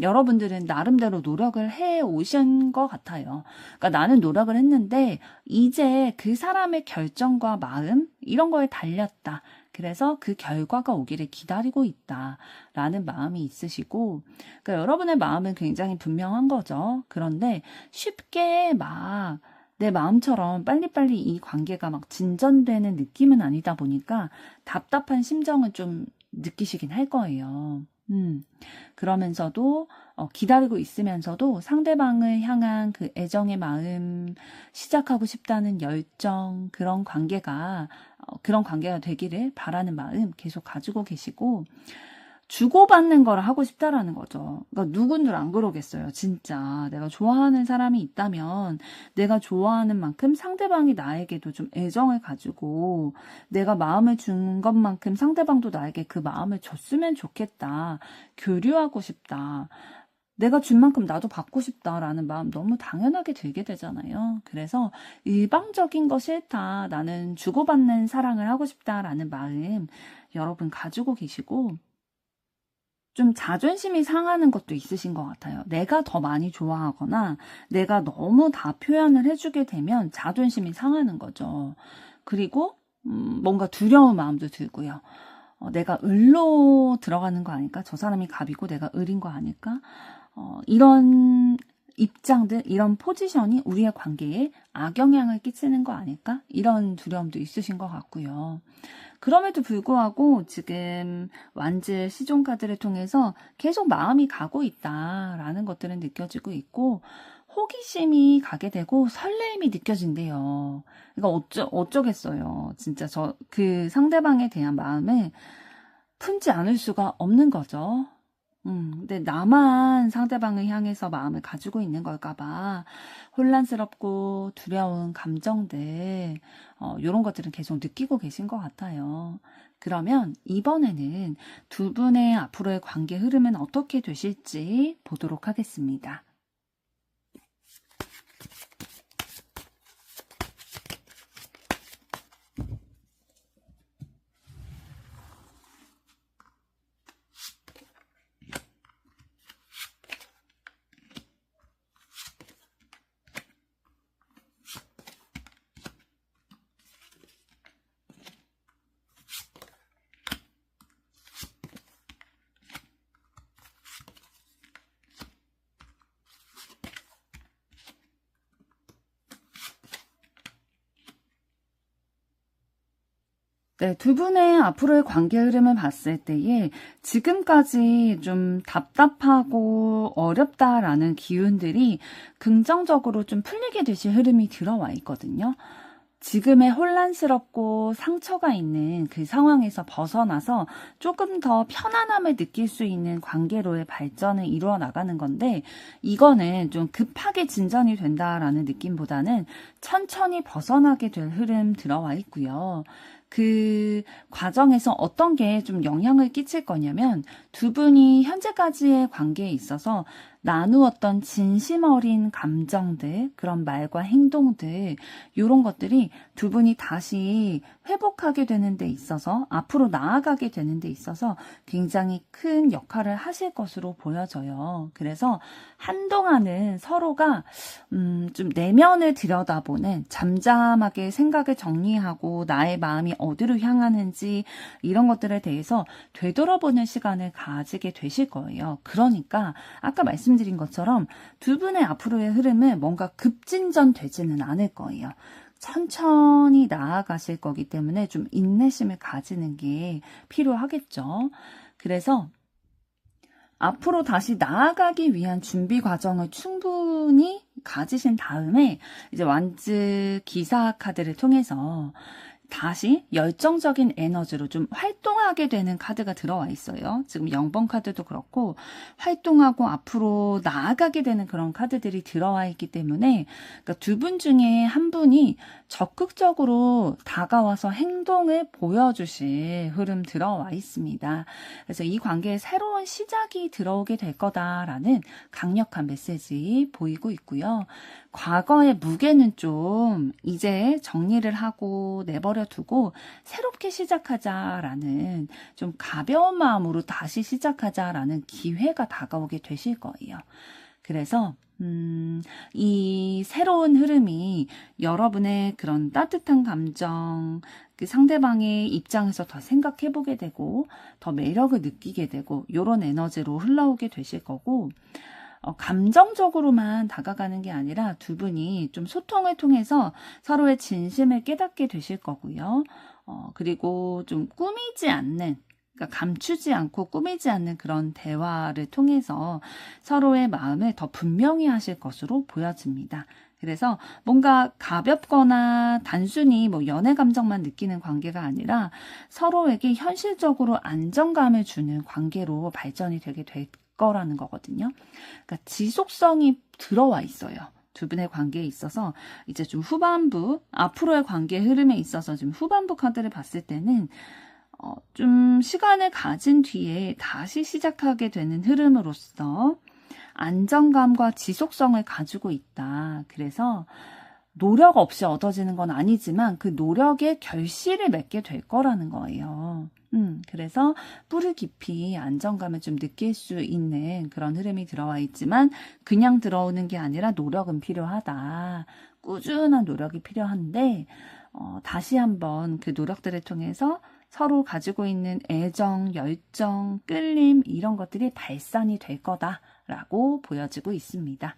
여러분들은 나름대로 노력을 해 오신 것 같아요. 그러니까 나는 노력을 했는데 이제 그 사람의 결정과 마음 이런 거에 달렸다. 그래서 그 결과가 오기를 기다리고 있다라는 마음이 있으시고, 그러니까 여러분의 마음은 굉장히 분명한 거죠. 그런데 쉽게 막 내 마음처럼 빨리빨리 이 관계가 막 진전되는 느낌은 아니다 보니까 답답한 심정은 좀 느끼시긴 할 거예요. 그러면서도 기다리고 있으면서도 상대방을 향한 그 애정의 마음, 시작하고 싶다는 열정, 그런 관계가 되기를 바라는 마음 계속 가지고 계시고, 주고받는 걸 하고 싶다라는 거죠. 그러니까 누군들 안 그러겠어요. 진짜 내가 좋아하는 사람이 있다면 내가 좋아하는 만큼 상대방이 나에게도 좀 애정을 가지고 내가 마음을 준 것만큼 상대방도 나에게 그 마음을 줬으면 좋겠다. 교류하고 싶다. 내가 준 만큼 나도 받고 싶다라는 마음 너무 당연하게 들게 되잖아요. 그래서 일방적인 거 싫다. 나는 주고받는 사랑을 하고 싶다라는 마음 여러분 가지고 계시고, 좀 자존심이 상하는 것도 있으신 것 같아요. 내가 더 많이 좋아하거나 내가 너무 다 표현을 해주게 되면 자존심이 상하는 거죠. 그리고 뭔가 두려운 마음도 들고요. 내가 을로 들어가는 거 아닐까? 저 사람이 갑이고 내가 을인 거 아닐까? 이런 입장들, 이런 포지션이 우리의 관계에 악영향을 끼치는 거 아닐까? 이런 두려움도 있으신 것 같고요. 그럼에도 불구하고 지금 완즈 시종카드를 통해서 계속 마음이 가고 있다라는 것들은 느껴지고 있고, 호기심이 가게 되고 설레임이 느껴진대요. 그러니까 어쩌겠어요. 진짜 그 상대방에 대한 마음을 품지 않을 수가 없는 거죠. 근데 나만 상대방을 향해서 마음을 가지고 있는 걸까봐 혼란스럽고 두려운 감정들, 요런 것들은 계속 느끼고 계신 것 같아요. 그러면 이번에는 두 분의 앞으로의 관계 흐름은 어떻게 되실지 보도록 하겠습니다. 네, 두 분의 앞으로의 관계 흐름을 봤을 때에 지금까지 좀 답답하고 어렵다라는 기운들이 긍정적으로 좀 풀리게 되실 흐름이 들어와 있거든요. 지금의 혼란스럽고 상처가 있는 그 상황에서 벗어나서 조금 더 편안함을 느낄 수 있는 관계로의 발전을 이루어 나가는 건데, 이거는 좀 급하게 진전이 된다라는 느낌보다는 천천히 벗어나게 될 흐름 들어와 있고요. 그 과정에서 어떤 게 좀 영향을 끼칠 거냐면, 두 분이 현재까지의 관계에 있어서 나누었던 진심 어린 감정들, 그런 말과 행동들, 이런 것들이 두 분이 다시 회복하게 되는 데 있어서, 앞으로 나아가게 되는 데 있어서 굉장히 큰 역할을 하실 것으로 보여져요. 그래서 한동안은 서로가 좀 내면을 들여다보는, 잠잠하게 생각을 정리하고 나의 마음이 어디로 향하는지 이런 것들에 대해서 되돌아보는 시간을 가지게 되실 거예요. 그러니까 아까 말씀드린 것처럼 두 분의 앞으로의 흐름은 뭔가 급진전되지는 않을 거예요. 천천히 나아가실 거기 때문에 좀 인내심을 가지는 게 필요하겠죠. 그래서 앞으로 다시 나아가기 위한 준비 과정을 충분히 가지신 다음에 이제 완즈 기사 카드를 통해서 다시 열정적인 에너지로 좀 활동하게 되는 카드가 들어와 있어요. 지금 0번 카드도 그렇고 활동하고 앞으로 나아가게 되는 그런 카드들이 들어와 있기 때문에, 그러니까 두 분 중에 한 분이 적극적으로 다가와서 행동을 보여주실 흐름 들어와 있습니다. 그래서 이 관계에 새로운 시작이 들어오게 될 거다라는 강력한 메시지 보이고 있고요. 과거의 무게는 좀 이제 정리를 하고 내버려 두고 새롭게 시작하자라는, 좀 가벼운 마음으로 다시 시작하자라는 기회가 다가오게 되실 거예요. 그래서 이 새로운 흐름이 여러분의 그런 따뜻한 감정, 그 상대방의 입장에서 더 생각해보게 되고 더 매력을 느끼게 되고 이런 에너지로 흘러오게 되실 거고, 감정적으로만 다가가는 게 아니라 두 분이 좀 소통을 통해서 서로의 진심을 깨닫게 되실 거고요. 그리고 좀 꾸미지 않는, 그러니까 감추지 않고 꾸미지 않는 그런 대화를 통해서 서로의 마음을 더 분명히 하실 것으로 보여집니다. 그래서 뭔가 가볍거나 단순히 뭐 연애 감정만 느끼는 관계가 아니라 서로에게 현실적으로 안정감을 주는 관계로 발전이 되게 될 거라는 거거든요. 그러니까 지속성이 들어와 있어요. 두 분의 관계에 있어서 이제 좀 후반부, 앞으로의 관계 흐름에 있어서 좀 후반부 카드를 봤을 때는 좀 시간을 가진 뒤에 다시 시작하게 되는 흐름으로서 안정감과 지속성을 가지고 있다. 그래서 노력 없이 얻어지는 건 아니지만 그 노력의 결실을 맺게 될 거라는 거예요. 그래서 뿌리 깊이 안정감을 좀 느낄 수 있는 그런 흐름이 들어와 있지만, 그냥 들어오는 게 아니라 노력은 필요하다. 꾸준한 노력이 필요한데, 다시 한번 그 노력들을 통해서 서로 가지고 있는 애정, 열정, 끌림 이런 것들이 발산이 될 거다라고 보여지고 있습니다.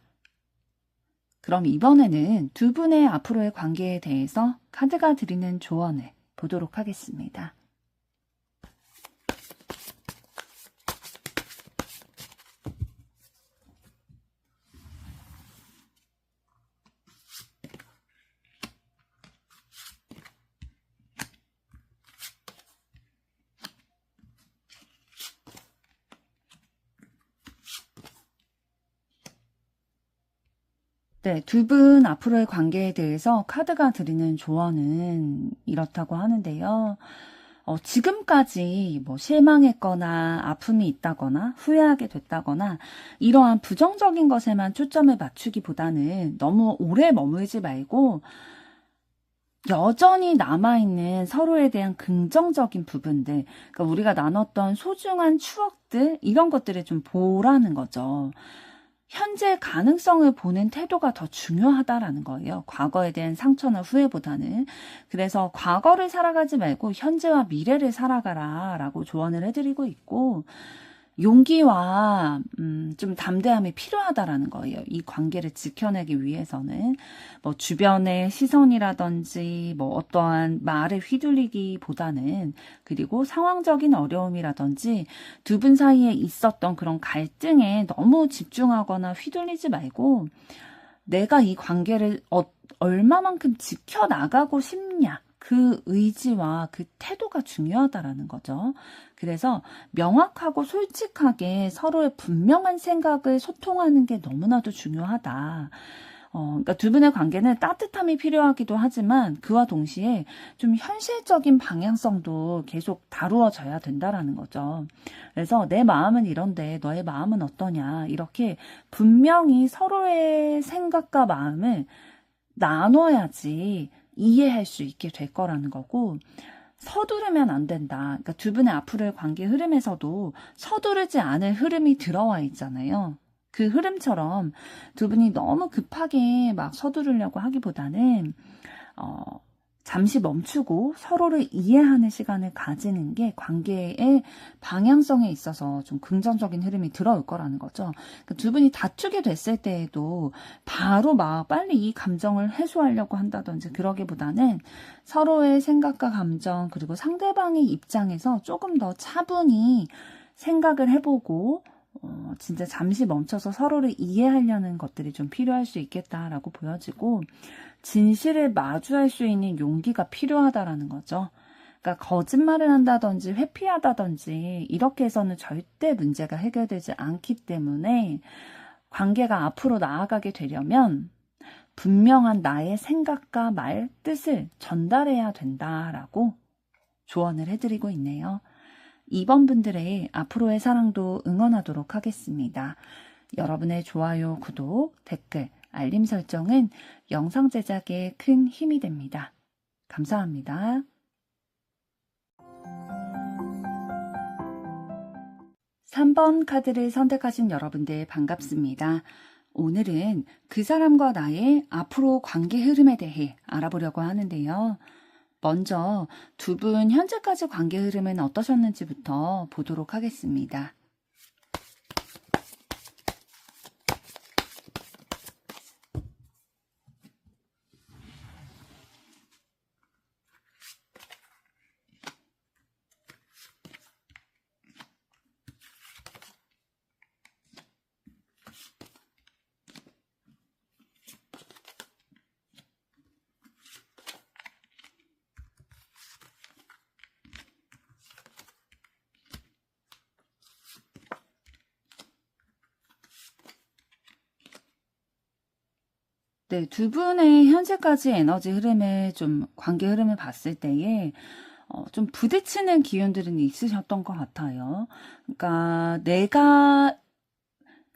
그럼 이번에는 두 분의 앞으로의 관계에 대해서 카드가 드리는 조언을 보도록 하겠습니다. 네, 두 분 앞으로의 관계에 대해서 카드가 드리는 조언은 이렇다고 하는데요. 지금까지 뭐 실망했거나 아픔이 있다거나 후회하게 됐다거나 이러한 부정적인 것에만 초점을 맞추기보다는 너무 오래 머물지 말고 여전히 남아있는 서로에 대한 긍정적인 부분들, 그러니까 우리가 나눴던 소중한 추억들, 이런 것들을 좀 보라는 거죠. 현재 가능성을 보는 태도가 더 중요하다라는 거예요. 과거에 대한 상처나 후회보다는. 그래서 과거를 살아가지 말고 현재와 미래를 살아가라 라고 조언을 해드리고 있고, 용기와 좀 담대함이 필요하다라는 거예요. 이 관계를 지켜내기 위해서는 뭐 주변의 시선이라든지 뭐 어떠한 말에 휘둘리기보다는, 그리고 상황적인 어려움이라든지 두 분 사이에 있었던 그런 갈등에 너무 집중하거나 휘둘리지 말고 내가 이 관계를 얼마만큼 지켜나가고 싶냐, 그 의지와 그 태도가 중요하다라는 거죠. 그래서 명확하고 솔직하게 서로의 분명한 생각을 소통하는 게 너무나도 중요하다. 그러니까 두 분의 관계는 따뜻함이 필요하기도 하지만 그와 동시에 좀 현실적인 방향성도 계속 다루어져야 된다라는 거죠. 그래서 내 마음은 이런데 너의 마음은 어떠냐, 이렇게 분명히 서로의 생각과 마음을 나눠야지 이해할 수 있게 될 거라는 거고, 서두르면 안 된다. 그러니까 두 분의 앞으로의 관계 흐름에서도 서두르지 않을 흐름이 들어와 있잖아요. 그 흐름처럼 두 분이 너무 급하게 막 서두르려고 하기보다는 잠시 멈추고 서로를 이해하는 시간을 가지는 게 관계의 방향성에 있어서 좀 긍정적인 흐름이 들어올 거라는 거죠. 그러니까 두 분이 다투게 됐을 때에도 바로 막 빨리 이 감정을 해소하려고 한다든지 그러기보다는 서로의 생각과 감정, 그리고 상대방의 입장에서 조금 더 차분히 생각을 해보고 진짜 잠시 멈춰서 서로를 이해하려는 것들이 좀 필요할 수 있겠다라고 보여지고, 진실을 마주할 수 있는 용기가 필요하다라는 거죠. 그러니까 거짓말을 한다든지 회피하다든지 이렇게 해서는 절대 문제가 해결되지 않기 때문에 관계가 앞으로 나아가게 되려면 분명한 나의 생각과 말, 뜻을 전달해야 된다라고 조언을 해드리고 있네요. 2번 분들의 앞으로의 사랑도 응원하도록 하겠습니다. 여러분의 좋아요, 구독, 댓글, 알림 설정은 영상 제작에 큰 힘이 됩니다. 감사합니다. 3번 카드를 선택하신 여러분들 반갑습니다. 오늘은 그 사람과 나의 앞으로 관계 흐름에 대해 알아보려고 하는데요. 먼저 두 분 현재까지 관계 흐름은 어떠셨는지부터 보도록 하겠습니다. 네, 두 분의 현재까지 에너지 흐름을 관계 흐름을 봤을 때에 좀 부딪히는 기운들은 있으셨던 것 같아요. 그러니까 내가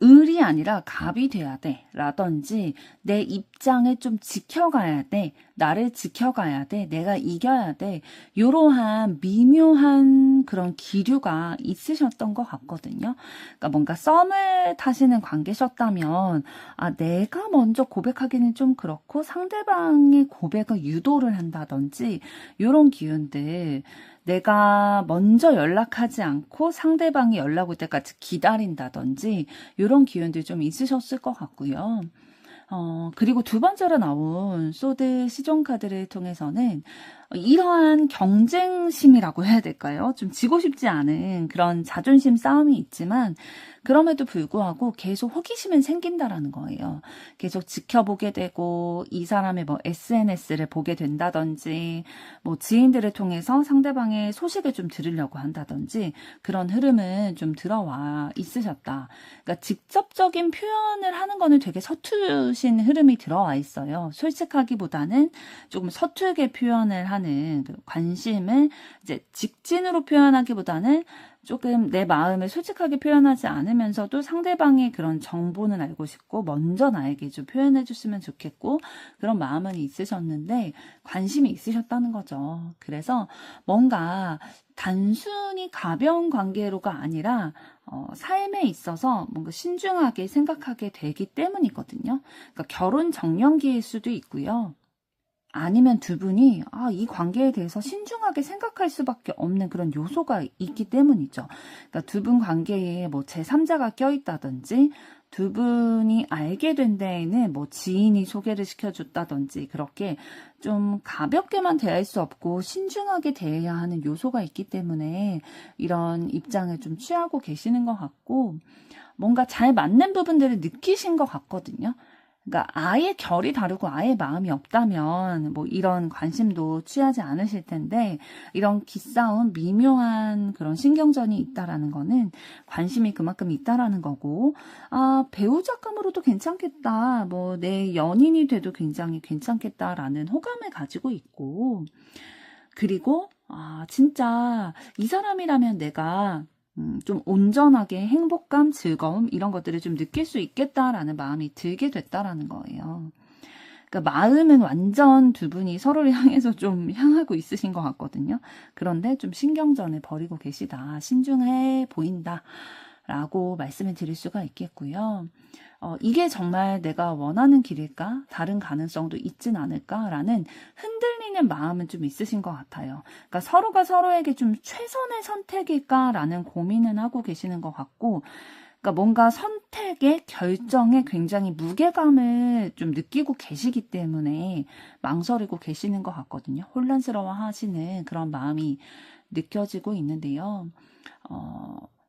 을이 아니라 갑이 돼야 돼 라든지, 내 입장을 좀 지켜가야 돼, 나를 지켜가야 돼, 내가 이겨야 돼, 이러한 미묘한 그런 기류가 있으셨던 것 같거든요. 그러니까 뭔가 썸을 타시는 관계셨다면 내가 먼저 고백하기는 좀 그렇고 상대방의 고백을 유도를 한다든지 이런 기운들, 내가 먼저 연락하지 않고 상대방이 연락 올 때까지 기다린다든지 이런 기운들이 좀 있으셨을 것 같고요. 그리고 두 번째로 나온 소드 시종 카드를 통해서는 이러한 경쟁심이라고 해야 될까요? 좀 지고 싶지 않은 그런 자존심 싸움이 있지만 그럼에도 불구하고 계속 호기심은 생긴다라는 거예요. 계속 지켜보게 되고 이 사람의 뭐 SNS를 보게 된다든지 뭐 지인들을 통해서 상대방의 소식을 좀 들으려고 한다든지 그런 흐름은 좀 들어와 있으셨다. 그러니까 직접적인 표현을 하는 거는 되게 서투신 흐름이 들어와 있어요. 솔직하기보다는 조금 서툴게 표현을 하는 그 관심을 이제 직진으로 표현하기보다는 조금 내 마음을 솔직하게 표현하지 않으면서도 상대방의 그런 정보는 알고 싶고 먼저 나에게 좀 표현해 줬으면 좋겠고 그런 마음은 있으셨는데 관심이 있으셨다는 거죠. 그래서 뭔가 단순히 가벼운 관계로가 아니라 삶에 있어서 뭔가 신중하게 생각하게 되기 때문이거든요. 그러니까 결혼 정년기일 수도 있고요. 아니면 두 분이 이 관계에 대해서 신중하게 생각할 수밖에 없는 그런 요소가 있기 때문이죠. 그러니까 두 분 관계에 뭐 제3자가 껴있다든지 두 분이 알게 된 데에는 뭐 지인이 소개를 시켜줬다든지 그렇게 좀 가볍게만 대할 수 없고 신중하게 대해야 하는 요소가 있기 때문에 이런 입장을 좀 취하고 계시는 것 같고 뭔가 잘 맞는 부분들을 느끼신 것 같거든요. 그러니까 아예 결이 다르고 아예 마음이 없다면 뭐 이런 관심도 취하지 않으실 텐데 이런 기싸움, 미묘한 그런 신경전이 있다라는 거는 관심이 그만큼 있다라는 거고 배우자감으로도 괜찮겠다. 뭐 내 연인이 돼도 굉장히 괜찮겠다라는 호감을 가지고 있고 그리고 진짜 이 사람이라면 내가 좀 온전하게 행복감, 즐거움 이런 것들을 좀 느낄 수 있겠다라는 마음이 들게 됐다라는 거예요. 그러니까 마음은 완전 두 분이 서로를 향해서 좀 향하고 있으신 것 같거든요. 그런데 좀 신경전을 벌이고 계시다. 신중해 보인다. 라고 말씀을 드릴 수가 있겠고요. 이게 정말 내가 원하는 길일까? 다른 가능성도 있진 않을까라는 흔들리는 마음은 좀 있으신 것 같아요. 그러니까 서로가 서로에게 좀 최선의 선택일까라는 고민은 하고 계시는 것 같고, 그러니까 뭔가 선택의 결정에 굉장히 무게감을 좀 느끼고 계시기 때문에 망설이고 계시는 것 같거든요. 혼란스러워 하시는 그런 마음이 느껴지고 있는데요.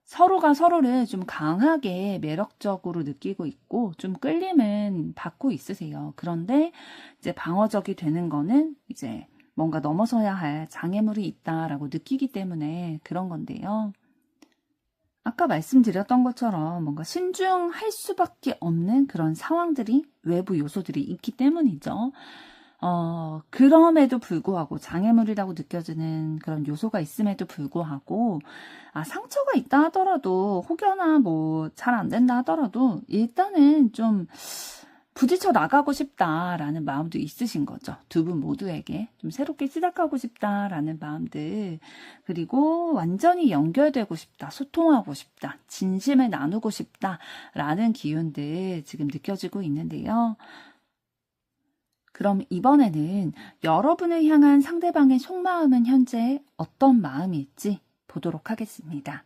서로가 서로를 좀 강하게 매력적으로 느끼고 있고 좀 끌림은 받고 있으세요. 그런데 이제 방어적이 되는 거는 이제 뭔가 넘어서야 할 장애물이 있다라고 느끼기 때문에 그런 건데요. 아까 말씀드렸던 것처럼 뭔가 신중할 수밖에 없는 그런 상황들이 외부 요소들이 있기 때문이죠. 그럼에도 불구하고 장애물이라고 느껴지는 그런 요소가 있음에도 불구하고 상처가 있다 하더라도 혹여나 뭐 잘 안 된다 하더라도 일단은 좀 부딪혀 나가고 싶다라는 마음도 있으신 거죠. 두 분 모두에게 좀 새롭게 시작하고 싶다라는 마음들 그리고 완전히 연결되고 싶다, 소통하고 싶다, 진심을 나누고 싶다라는 기운들 지금 느껴지고 있는데요. 그럼 이번에는 여러분을 향한 상대방의 속마음은 현재 어떤 마음일지 보도록 하겠습니다.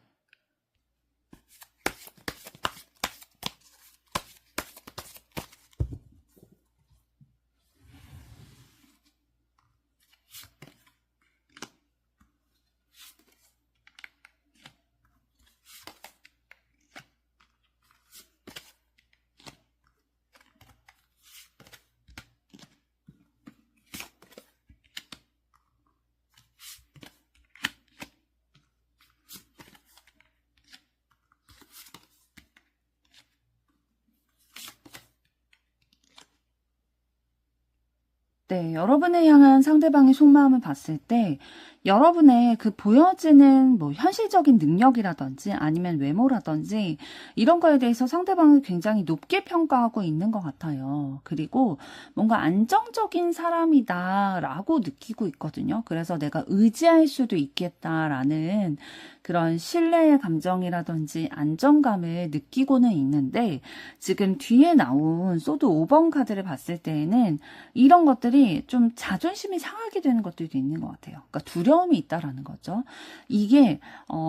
네, 여러분을 향한 상대방의 속마음을 봤을 때 여러분의 그 보여지는 뭐 현실적인 능력이라든지 아니면 외모라든지 이런 거에 대해서 상대방을 굉장히 높게 평가하고 있는 것 같아요. 그리고 뭔가 안정적인 사람이다라고 느끼고 있거든요. 그래서 내가 의지할 수도 있겠다라는 그런 신뢰의 감정이라든지 안정감을 느끼고는 있는데 지금 뒤에 나온 소드 5번 카드를 봤을 때에는 이런 것들이 좀 자존심이 상하게 되는 것들도 있는 것 같아요. 그러니까 두려운 두려움이 있다라는 거죠. 이게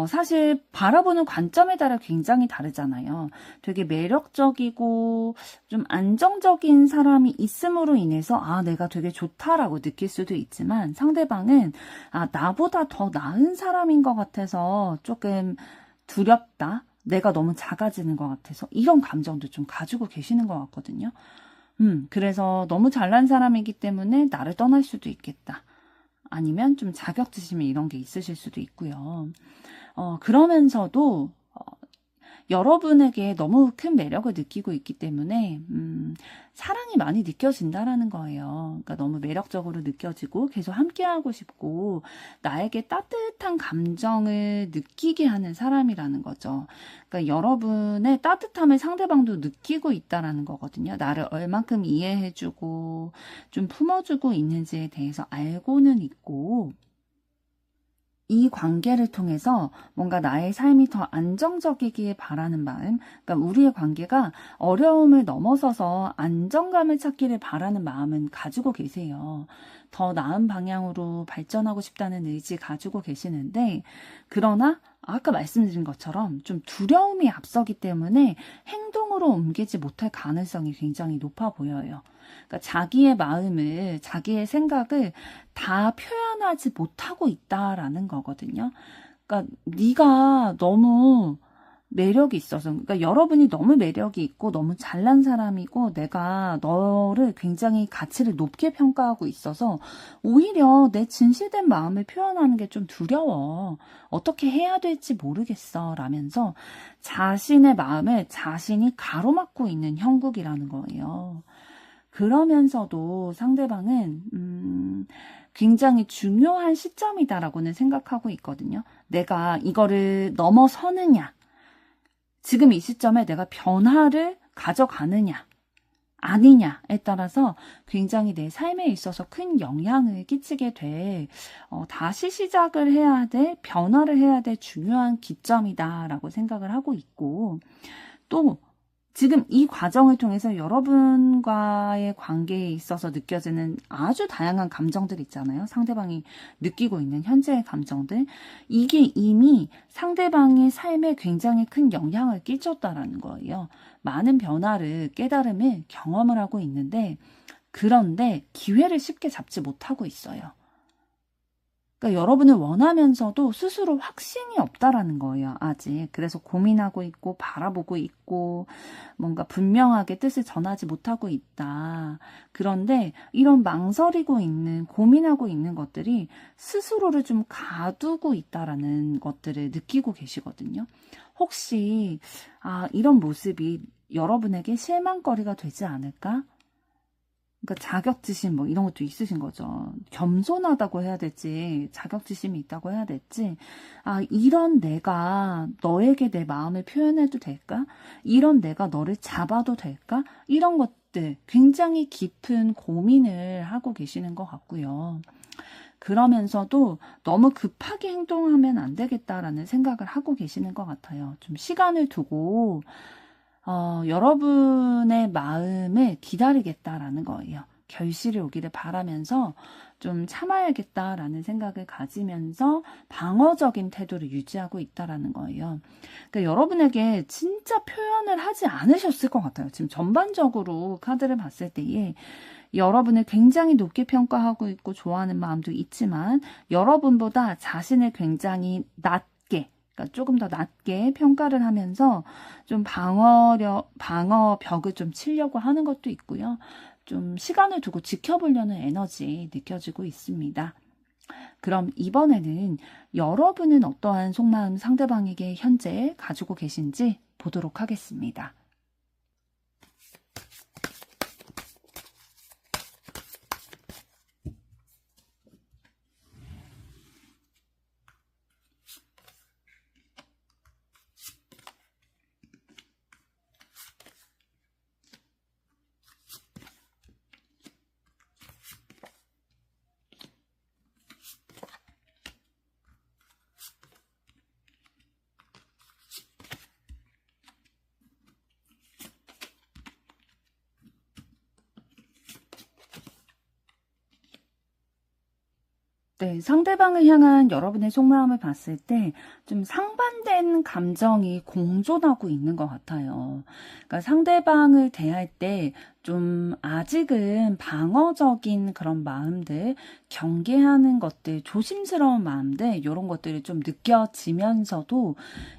사실 바라보는 관점에 따라 굉장히 다르잖아요. 되게 매력적이고 좀 안정적인 사람이 있음으로 인해서 아, 내가 되게 좋다라고 느낄 수도 있지만 상대방은 아, 나보다 더 나은 사람인 것 같아서 조금 두렵다. 내가 너무 작아지는 것 같아서 이런 감정도 좀 가지고 계시는 것 같거든요. 그래서 너무 잘난 사람이기 때문에 나를 떠날 수도 있겠다. 아니면 좀 자격지심이 이런 게 있으실 수도 있고요. 그러면서도 여러분에게 너무 큰 매력을 느끼고 있기 때문에 사랑이 많이 느껴진다라는 거예요. 그러니까 너무 매력적으로 느껴지고 계속 함께하고 싶고 나에게 따뜻한 감정을 느끼게 하는 사람이라는 거죠. 그러니까 여러분의 따뜻함을 상대방도 느끼고 있다라는 거거든요. 나를 얼만큼 이해해주고 좀 품어주고 있는지에 대해서 알고는 있고 이 관계를 통해서 뭔가 나의 삶이 더 안정적이길 바라는 마음, 그러니까 우리의 관계가 어려움을 넘어서서 안정감을 찾기를 바라는 마음은 가지고 계세요. 더 나은 방향으로 발전하고 싶다는 의지 가지고 계시는데, 그러나 아까 말씀드린 것처럼 좀 두려움이 앞서기 때문에 행동으로 옮기지 못할 가능성이 굉장히 높아 보여요. 그러니까 자기의 마음을, 자기의 생각을 다 표현하지 못하고 있다라는 거거든요. 그러니까 네가 너무 매력이 있어서, 그러니까 여러분이 너무 매력이 있고 너무 잘난 사람이고 내가 너를 굉장히 가치를 높게 평가하고 있어서 오히려 내 진실된 마음을 표현하는 게 좀 두려워. 어떻게 해야 될지 모르겠어. 라면서 자신의 마음을 자신이 가로막고 있는 형국이라는 거예요. 그러면서도 상대방은 굉장히 중요한 시점이다라고는 생각하고 있거든요. 내가 이거를 넘어서느냐, 지금 이 시점에 내가 변화를 가져가느냐, 아니냐에 따라서 굉장히 내 삶에 있어서 큰 영향을 끼치게 돼 다시 시작을 해야 돼, 변화를 해야 돼 중요한 기점이다라고 생각을 하고 있고 또 지금 이 과정을 통해서 여러분과의 관계에 있어서 느껴지는 아주 다양한 감정들 있잖아요. 상대방이 느끼고 있는 현재의 감정들. 이게 이미 상대방의 삶에 굉장히 큰 영향을 끼쳤다라는 거예요. 많은 변화를, 깨달음을 경험을 하고 있는데, 그런데 기회를 쉽게 잡지 못하고 있어요. 그러니까 여러분을 원하면서도 스스로 확신이 없다라는 거예요, 아직. 그래서 고민하고 있고, 바라보고 있고, 뭔가 분명하게 뜻을 전하지 못하고 있다. 그런데 이런 망설이고 있는, 고민하고 있는 것들이 스스로를 좀 가두고 있다라는 것들을 느끼고 계시거든요. 혹시, 이런 모습이 여러분에게 실망거리가 되지 않을까? 그러니까 자격지심 뭐 이런 것도 있으신 거죠. 겸손하다고 해야 될지 자격지심이 있다고 해야 될지 이런 내가 너에게 내 마음을 표현해도 될까? 이런 내가 너를 잡아도 될까? 이런 것들 굉장히 깊은 고민을 하고 계시는 것 같고요. 그러면서도 너무 급하게 행동하면 안 되겠다라는 생각을 하고 계시는 것 같아요. 좀 시간을 두고 여러분의 마음을 기다리겠다라는 거예요. 결실이 오기를 바라면서 좀 참아야겠다라는 생각을 가지면서 방어적인 태도를 유지하고 있다라는 거예요. 그러니까 여러분에게 진짜 표현을 하지 않으셨을 것 같아요. 지금 전반적으로 카드를 봤을 때에 여러분을 굉장히 높게 평가하고 있고 좋아하는 마음도 있지만 여러분보다 자신을 굉장히 낮게, 그러니까 조금 더 낮게 평가를 하면서 좀 방어벽을 좀 치려고 하는 것도 있고요. 좀 시간을 두고 지켜보려는 에너지 느껴지고 있습니다. 그럼 이번에는 여러분은 어떠한 속마음 상대방에게 현재 가지고 계신지 보도록 하겠습니다. 네, 상대방을 향한 여러분의 속마음을 봤을 때 좀 상반된 감정이 공존하고 있는 것 같아요. 그러니까 상대방을 대할 때 좀 아직은 방어적인 그런 마음들, 경계하는 것들, 조심스러운 마음들, 이런 것들이 좀 느껴지면서도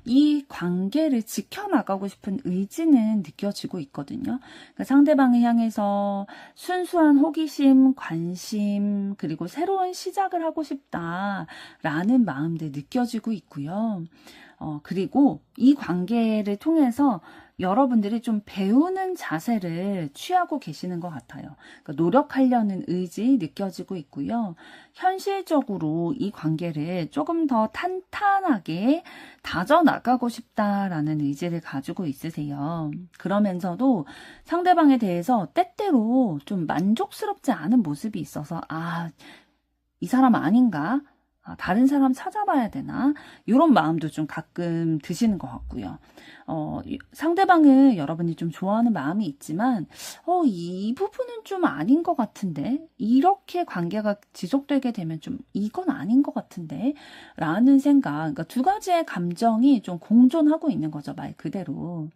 이 관계를 지켜나가고 싶은 의지는 느껴지고 있거든요. 그러니까 상대방을 향해서 순수한 호기심, 관심, 그리고 새로운 시작을 하고 싶다라는 마음들 느껴지고 있고요. 그리고 이 관계를 통해서 여러분들이 좀 배우는 자세를 취하고 계시는 것 같아요. 그러니까 노력하려는 의지 느껴지고 있고요. 현실적으로 이 관계를 조금 더 탄탄하게 다져나가고 싶다라는 의지를 가지고 있으세요. 그러면서도 상대방에 대해서 때때로 좀 만족스럽지 않은 모습이 있어서, 이 사람 아닌가? 다른 사람 찾아봐야 되나? 이런 마음도 좀 가끔 드시는 것 같고요. 상대방을 여러분이 좀 좋아하는 마음이 있지만, 이 부분은 좀 아닌 것 같은데? 이렇게 관계가 지속되게 되면 좀 이건 아닌 것 같은데? 라는 생각, 그러니까 두 가지의 감정이 좀 공존하고 있는 거죠, 말 그대로.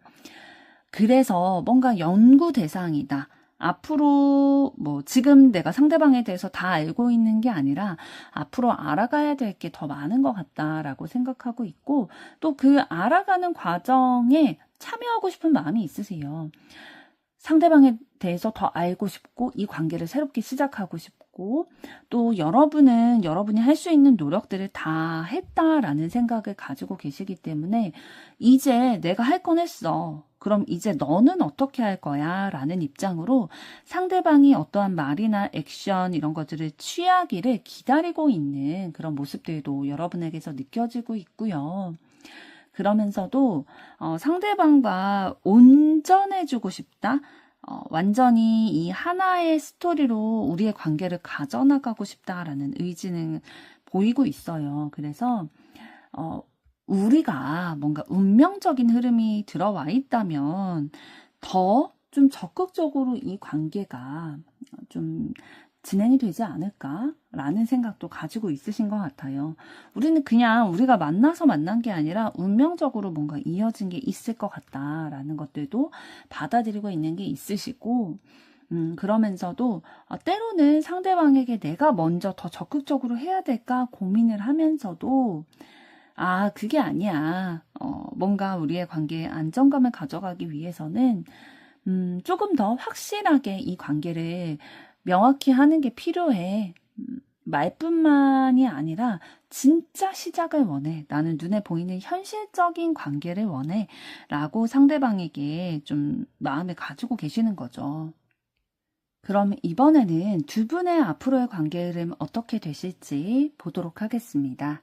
그래서 뭔가 연구 대상이다. 앞으로 지금 내가 상대방에 대해서 다 알고 있는 게 아니라 앞으로 알아가야 될 게 더 많은 것 같다라고 생각하고 있고, 또 그 알아가는 과정에 참여하고 싶은 마음이 있으세요. 상대방에 대해서 더 알고 싶고 이 관계를 새롭게 시작하고 싶고, 또 여러분은 여러분이 할 수 있는 노력들을 다 했다라는 생각을 가지고 계시기 때문에 이제 내가 할 건 했어. 그럼 이제 너는 어떻게 할 거야? 라는 입장으로 상대방이 어떠한 말이나 액션 이런 것들을 취하기를 기다리고 있는 그런 모습들도 여러분에게서 느껴지고 있고요. 그러면서도 상대방과 온전해지고 싶다. 완전히 이 하나의 스토리로 우리의 관계를 가져나가고 싶다라는 의지는 보이고 있어요. 그래서 우리가 뭔가 운명적인 흐름이 들어와 있다면 더 좀 적극적으로 이 관계가 좀 진행이 되지 않을까라는 생각도 가지고 있으신 것 같아요. 우리는 그냥 우리가 만나서 만난 게 아니라 운명적으로 뭔가 이어진 게 있을 것 같다라는 것들도 받아들이고 있는 게 있으시고, 그러면서도 때로는 상대방에게 내가 먼저 더 적극적으로 해야 될까 고민을 하면서도 그게 아니야. 뭔가 우리의 관계에 안정감을 가져가기 위해서는 조금 더 확실하게 이 관계를 명확히 하는 게 필요해. 말뿐만이 아니라 진짜 시작을 원해. 나는 눈에 보이는 현실적인 관계를 원해. 라고 상대방에게 좀 마음을 가지고 계시는 거죠. 그럼 이번에는 두 분의 앞으로의 관계 흐름 어떻게 되실지 보도록 하겠습니다.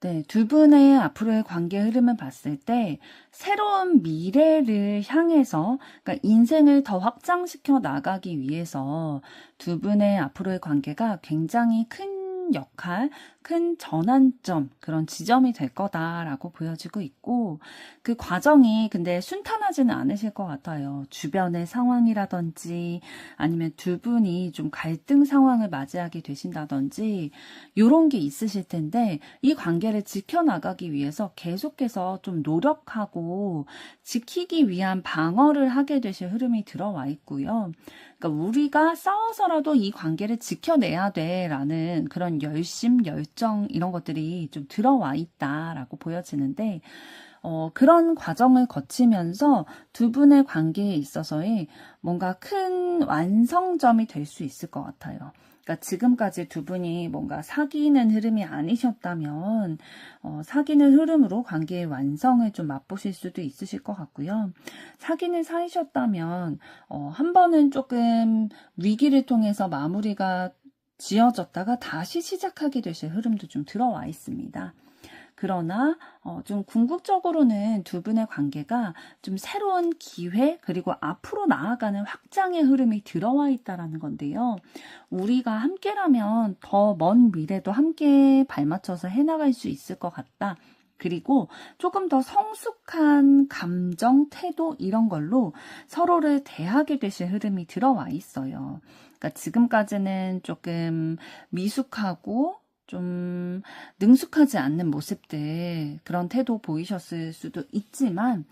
네, 두 분의 앞으로의 관계 흐름을 봤을 때 새로운 미래를 향해서, 그러니까 인생을 더 확장시켜 나가기 위해서 두 분의 앞으로의 관계가 굉장히 큰 역할, 큰 전환점, 그런 지점이 될 거다라고 보여지고 있고, 그 과정이 근데 순탄하지는 않으실 것 같아요. 주변의 상황이라든지 아니면 두 분이 좀 갈등 상황을 맞이하게 되신다든지 요런 게 있으실 텐데, 이 관계를 지켜나가기 위해서 계속해서 좀 노력하고 지키기 위한 방어를 하게 되실 흐름이 들어와 있고요. 그러니까 우리가 싸워서라도 이 관계를 지켜내야 돼라는 그런 열심, 열정 이런 것들이 좀 들어와 있다라고 보여지는데, 그런 과정을 거치면서 두 분의 관계에 있어서의 뭔가 큰 완성점이 될 수 있을 것 같아요. 그러니까 지금까지 두 분이 뭔가 사귀는 흐름이 아니셨다면 사귀는 흐름으로 관계의 완성을 좀 맛보실 수도 있으실 것 같고요. 사귀는 사이셨다면 한 번은 조금 위기를 통해서 마무리가 지어졌다가 다시 시작하게 되실 흐름도 좀 들어와 있습니다. 그러나 좀 궁극적으로는 두 분의 관계가 좀 새로운 기회 그리고 앞으로 나아가는 확장의 흐름이 들어와 있다라는 건데요. 우리가 함께라면 더 먼 미래도 함께 발맞춰서 해나갈 수 있을 것 같다. 그리고 조금 더 성숙한 감정, 태도 이런 걸로 서로를 대하게 되실 흐름이 들어와 있어요. 그러니까 지금까지는 조금 미숙하고 좀 능숙하지 않는 모습들, 그런 태도 보이셨을 수도 있지만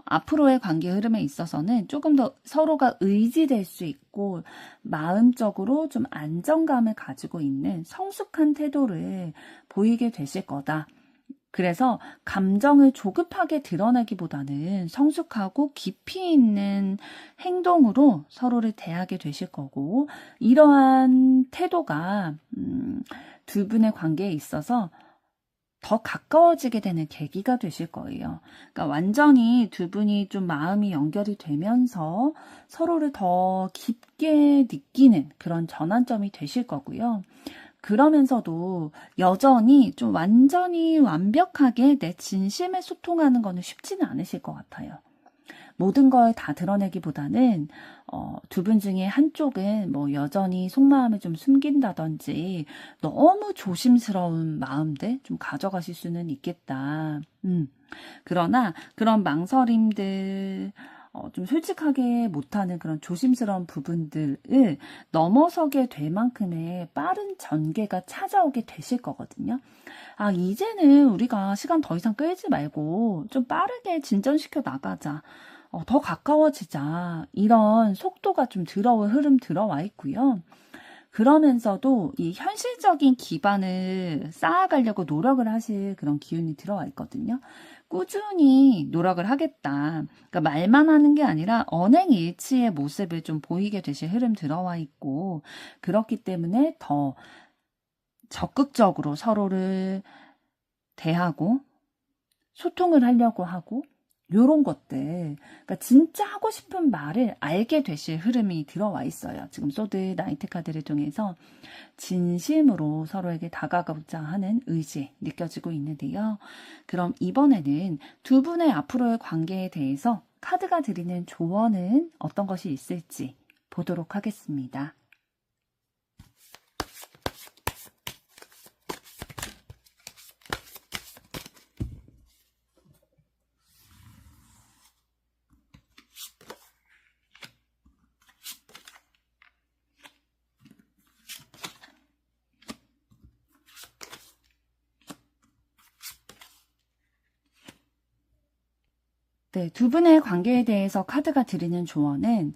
앞으로의 관계 흐름에 있어서는 조금 더 서로가 의지될 수 있고 마음적으로 좀 안정감을 가지고 있는 성숙한 태도를 보이게 되실 거다. 그래서 감정을 조급하게 드러내기보다는 성숙하고 깊이 있는 행동으로 서로를 대하게 되실 거고, 이러한 태도가 두 분의 관계에 있어서 더 가까워지게 되는 계기가 되실 거예요. 그러니까 완전히 두 분이 좀 마음이 연결이 되면서 서로를 더 깊게 느끼는 그런 전환점이 되실 거고요. 그러면서도 여전히 좀 완전히 완벽하게 내 진심에 소통하는 거는 쉽지는 않으실 것 같아요. 모든 걸 다 드러내기보다는 두 분 중에 한쪽은 뭐 여전히 속마음을 좀 숨긴다든지 너무 조심스러운 마음들 좀 가져가실 수는 있겠다. 그러나 그런 망설임들, 좀 솔직하게 못하는 그런 조심스러운 부분들을 넘어서게 될 만큼의 빠른 전개가 찾아오게 되실 거거든요. 아, 이제는 우리가 시간 더 이상 끌지 말고 좀 빠르게 진전시켜 나가자. 더 가까워지자. 이런 속도가 좀 들어올 흐름 들어와 있고요. 그러면서도 이 현실적인 기반을 쌓아가려고 노력을 하실 그런 기운이 들어와 있거든요. 꾸준히 노력을 하겠다. 그러니까 말만 하는 게 아니라 언행일치의 모습을 좀 보이게 되실 흐름 들어와 있고, 그렇기 때문에 더 적극적으로 서로를 대하고 소통을 하려고 하고, 요런 것들, 그러니까 진짜 하고 싶은 말을 알게 되실 흐름이 들어와 있어요. 지금 소드 나이트 카드를 통해서 진심으로 서로에게 다가가고자 하는 의지 느껴지고 있는데요. 그럼 이번에는 두 분의 앞으로의 관계에 대해서 카드가 드리는 조언은 어떤 것이 있을지 보도록 하겠습니다. 네, 두 분의 관계에 대해서 카드가 드리는 조언은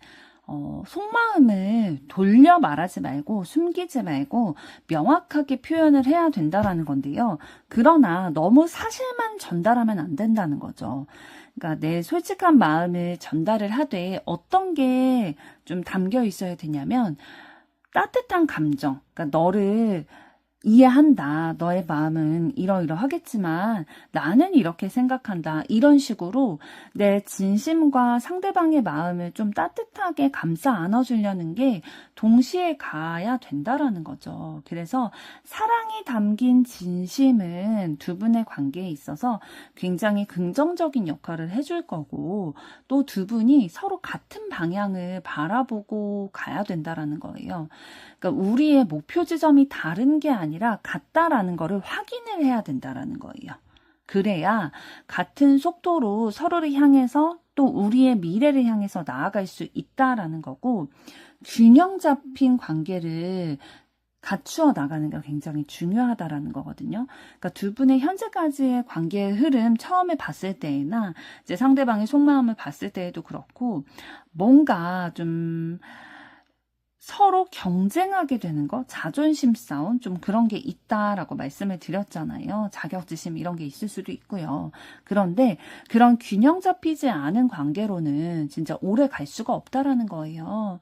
속마음을 돌려 말하지 말고 숨기지 말고 명확하게 표현을 해야 된다라는 건데요. 그러나 너무 사실만 전달하면 안 된다는 거죠. 그러니까 내 솔직한 마음을 전달을 하되 어떤 게 좀 담겨 있어야 되냐면 따뜻한 감정, 그러니까 너를 이해한다. 너의 마음은 이러이러하겠지만 나는 이렇게 생각한다. 이런 식으로 내 진심과 상대방의 마음을 좀 따뜻하게 감싸 안아주려는 게 동시에 가야 된다라는 거죠. 그래서 사랑이 담긴 진심은 두 분의 관계에 있어서 굉장히 긍정적인 역할을 해줄 거고, 또 두 분이 서로 같은 방향을 바라보고 가야 된다라는 거예요. 그러니까 우리의 목표 지점이 다른 게 아니라 같다라는 거를 확인을 해야 된다라는 거예요. 그래야 같은 속도로 서로를 향해서 또 우리의 미래를 향해서 나아갈 수 있다라는 거고, 균형 잡힌 관계를 갖추어 나가는 게 굉장히 중요하다라는 거거든요. 그러니까 두 분의 현재까지의 관계의 흐름 처음에 봤을 때나 이제 상대방의 속마음을 봤을 때에도 그렇고, 뭔가 좀 서로 경쟁하게 되는 거, 자존심 싸움, 좀 그런 게 있다라고 말씀을 드렸잖아요. 자격지심 이런 게 있을 수도 있고요. 그런데 그런 균형 잡히지 않은 관계로는 진짜 오래 갈 수가 없다라는 거예요.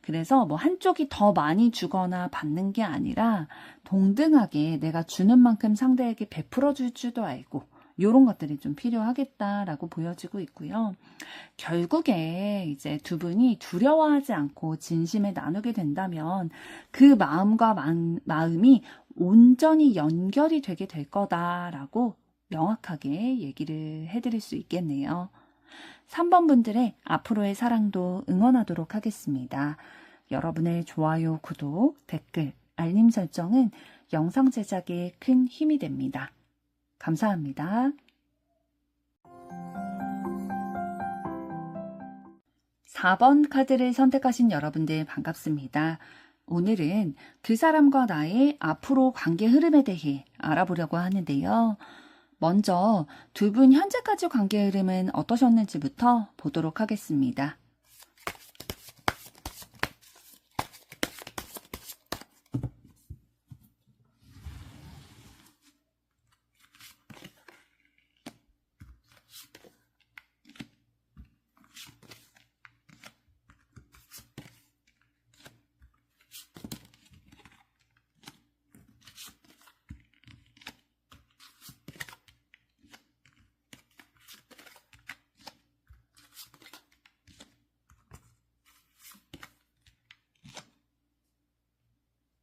그래서 뭐 한쪽이 더 많이 주거나 받는 게 아니라 동등하게 내가 주는 만큼 상대에게 베풀어 줄 줄도 알고 이런 것들이 좀 필요하겠다라고 보여지고 있고요. 결국에 이제 두 분이 두려워하지 않고 진심에 나누게 된다면 그 마음과 마음이 온전히 연결이 되게 될 거다라고 명확하게 얘기를 해드릴 수 있겠네요. 3번 분들의 앞으로의 사랑도 응원하도록 하겠습니다. 여러분의 좋아요, 구독, 댓글, 알림 설정은 영상 제작에 큰 힘이 됩니다. 감사합니다. 4번 카드를 선택하신 여러분들 반갑습니다. 오늘은 그 사람과 나의 앞으로 관계 흐름에 대해 알아보려고 하는데요. 먼저 두 분 현재까지 관계 흐름은 어떠셨는지부터 보도록 하겠습니다.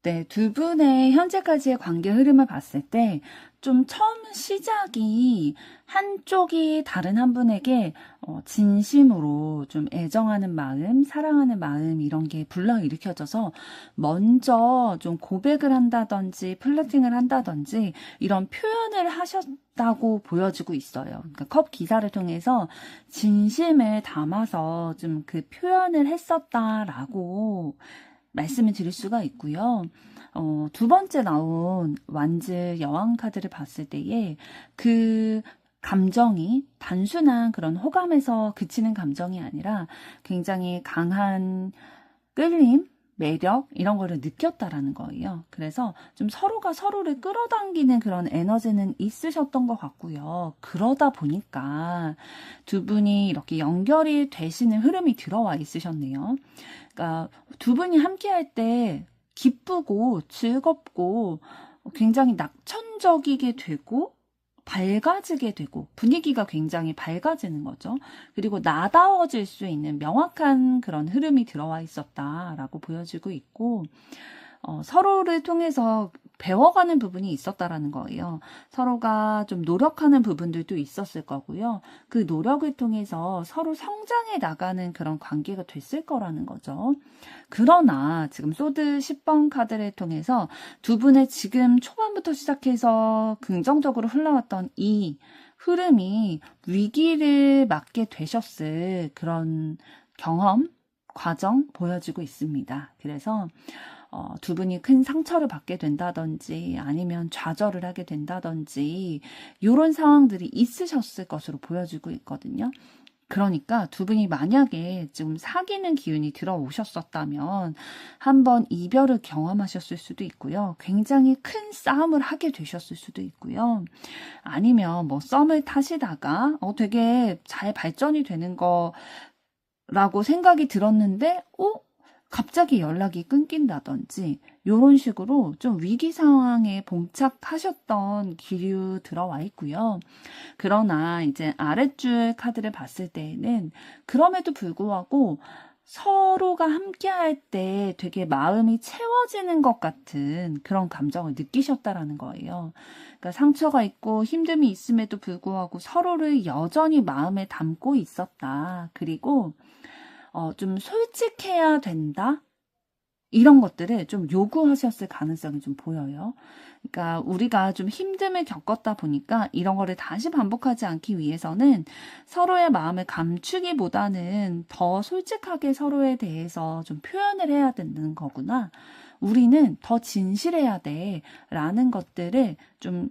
네, 두 분의 현재까지의 관계 흐름을 봤을 때 좀 처음 시작이 한쪽이 다른 한 분에게 진심으로 좀 애정하는 마음, 사랑하는 마음 이런 게 불러일으켜져서 먼저 좀 고백을 한다든지 플러팅을 한다든지 이런 표현을 하셨다고 보여지고 있어요. 그러니까 컵 기사를 통해서 진심을 담아서 좀 그 표현을 했었다라고 말씀을 드릴 수가 있고요. 두 번째 나온 완즈 여왕 카드를 봤을 때에 그 감정이 단순한 그런 호감에서 그치는 감정이 아니라 굉장히 강한 끌림, 매력 이런 거를 느꼈다라는 거예요. 그래서 좀 서로가 서로를 끌어당기는 그런 에너지는 있으셨던 것 같고요. 그러다 보니까 두 분이 이렇게 연결이 되시는 흐름이 들어와 있으셨네요. 그러니까 두 분이 함께할 때 기쁘고 즐겁고 굉장히 낙천적이게 되고 밝아지게 되고 분위기가 굉장히 밝아지는 거죠. 그리고 나다워질 수 있는 명확한 그런 흐름이 들어와 있었다라고 보여지고 있고 서로를 통해서 배워가는 부분이 있었다라는 거예요. 서로가 좀 노력하는 부분들도 있었을 거고요. 그 노력을 통해서 서로 성장해 나가는 그런 관계가 됐을 거라는 거죠. 그러나 지금 소드 10번 카드를 통해서 두 분의 지금 초반부터 시작해서 긍정적으로 흘러왔던 이 흐름이 위기를 맞게 되셨을 그런 경험, 과정 보여지고 있습니다. 그래서 두 분이 큰 상처를 받게 된다든지 아니면 좌절을 하게 된다든지 이런 상황들이 있으셨을 것으로 보여지고 있거든요. 그러니까 두 분이 만약에 지금 사귀는 기운이 들어오셨었다면 한번 이별을 경험하셨을 수도 있고요. 굉장히 큰 싸움을 하게 되셨을 수도 있고요. 아니면 뭐 썸을 타시다가 되게 잘 발전이 되는 거라고 생각이 들었는데 갑자기 연락이 끊긴다든지 이런 식으로 좀 위기 상황에 봉착하셨던 기류 들어와 있고요. 그러나 이제 아랫줄 카드를 봤을 때에는 그럼에도 불구하고 서로가 함께할 때 되게 마음이 채워지는 것 같은 그런 감정을 느끼셨다라는 거예요. 그러니까 상처가 있고 힘듦이 있음에도 불구하고 서로를 여전히 마음에 담고 있었다. 그리고 좀 솔직해야 된다? 이런 것들을 좀 요구하셨을 가능성이 좀 보여요. 그러니까 우리가 좀 힘듦을 겪었다 보니까 이런 거를 다시 반복하지 않기 위해서는 서로의 마음을 감추기보다는 더 솔직하게 서로에 대해서 좀 표현을 해야 되는 거구나. 우리는 더 진실해야 돼. 라는 것들을 좀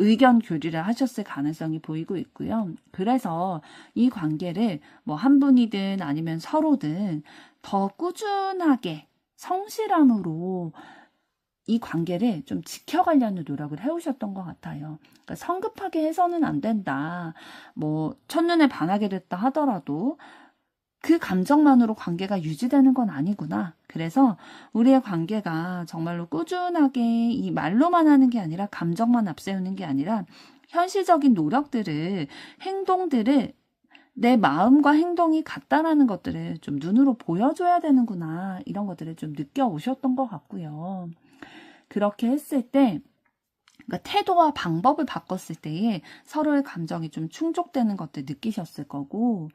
의견 교류를 하셨을 가능성이 보이고 있고요. 그래서 이 관계를 뭐 한 분이든 아니면 서로든 더 꾸준하게 성실함으로 이 관계를 좀 지켜가려는 노력을 해오셨던 것 같아요. 그러니까 성급하게 해서는 안 된다. 뭐 첫눈에 반하게 됐다 하더라도 그 감정만으로 관계가 유지되는 건 아니구나. 그래서 우리의 관계가 정말로 꾸준하게 이 말로만 하는 게 아니라 감정만 앞세우는 게 아니라 현실적인 노력들을, 행동들을 내 마음과 행동이 같다라는 것들을 좀 눈으로 보여줘야 되는구나. 이런 것들을 좀 느껴오셨던 것 같고요. 그렇게 했을 때 그러니까 태도와 방법을 바꿨을 때에 서로의 감정이 좀 충족되는 것들 느끼셨을 거고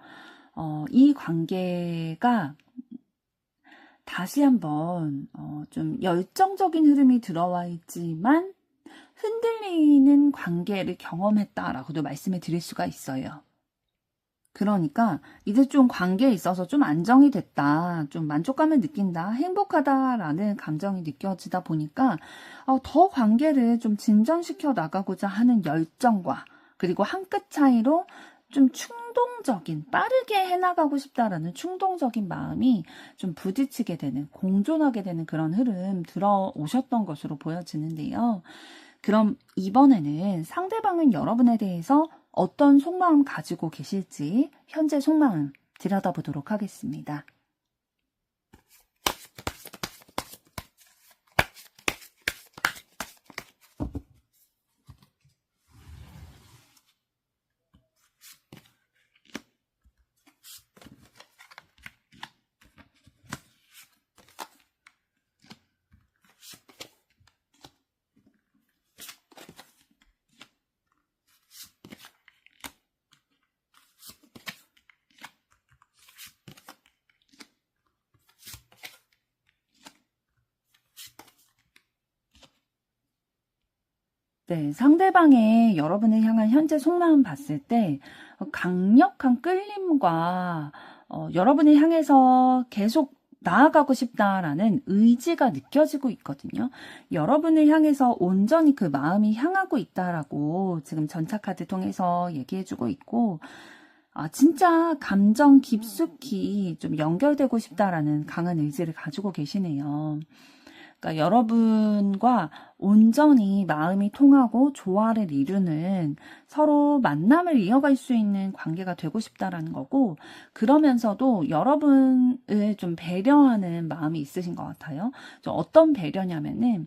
이 관계가 다시 한번 좀 열정적인 흐름이 들어와 있지만 흔들리는 관계를 경험했다라고도 말씀을 드릴 수가 있어요. 그러니까 이제 좀 관계에 있어서 좀 안정이 됐다, 좀 만족감을 느낀다, 행복하다라는 감정이 느껴지다 보니까 더 관계를 좀 진전시켜 나가고자 하는 열정과 그리고 한 끗 차이로 좀 충동적인, 빠르게 해나가고 싶다라는 충동적인 마음이 좀 부딪히게 되는, 공존하게 되는 그런 흐름 들어오셨던 것으로 보여지는데요. 그럼 이번에는 상대방은 여러분에 대해서 어떤 속마음 가지고 계실지 현재 속마음 들여다보도록 하겠습니다. 네, 상대방의 여러분을 향한 현재 속마음 봤을 때 강력한 끌림과 여러분을 향해서 계속 나아가고 싶다라는 의지가 느껴지고 있거든요. 여러분을 향해서 온전히 그 마음이 향하고 있다라고 지금 전차카드 통해서 얘기해주고 있고 진짜 감정 깊숙이 좀 연결되고 싶다라는 강한 의지를 가지고 계시네요. 그러니까 여러분과 온전히 마음이 통하고 조화를 이루는 서로 만남을 이어갈 수 있는 관계가 되고 싶다라는 거고, 그러면서도 여러분을 좀 배려하는 마음이 있으신 것 같아요. 어떤 배려냐면은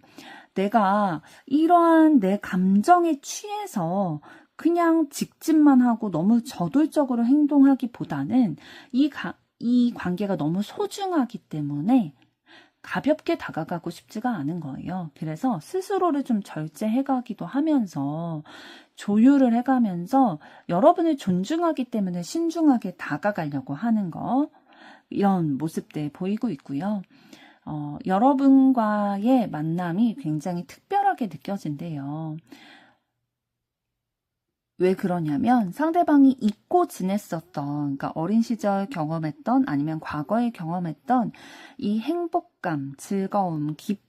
내가 이러한 내 감정에 취해서 그냥 직진만 하고 너무 저돌적으로 행동하기보다는 이 관계가 너무 소중하기 때문에 가볍게 다가가고 싶지가 않은 거예요. 그래서 스스로를 좀 절제해가기도 하면서 조율을 해가면서 여러분을 존중하기 때문에 신중하게 다가가려고 하는 거, 이런 모습들 보이고 있고요. 여러분과의 만남이 굉장히 특별하게 느껴진대요. 왜 그러냐면 상대방이 잊고 지냈었던, 그러니까 어린 시절 경험했던 아니면 과거에 경험했던 이 행복감, 즐거움, 기쁨,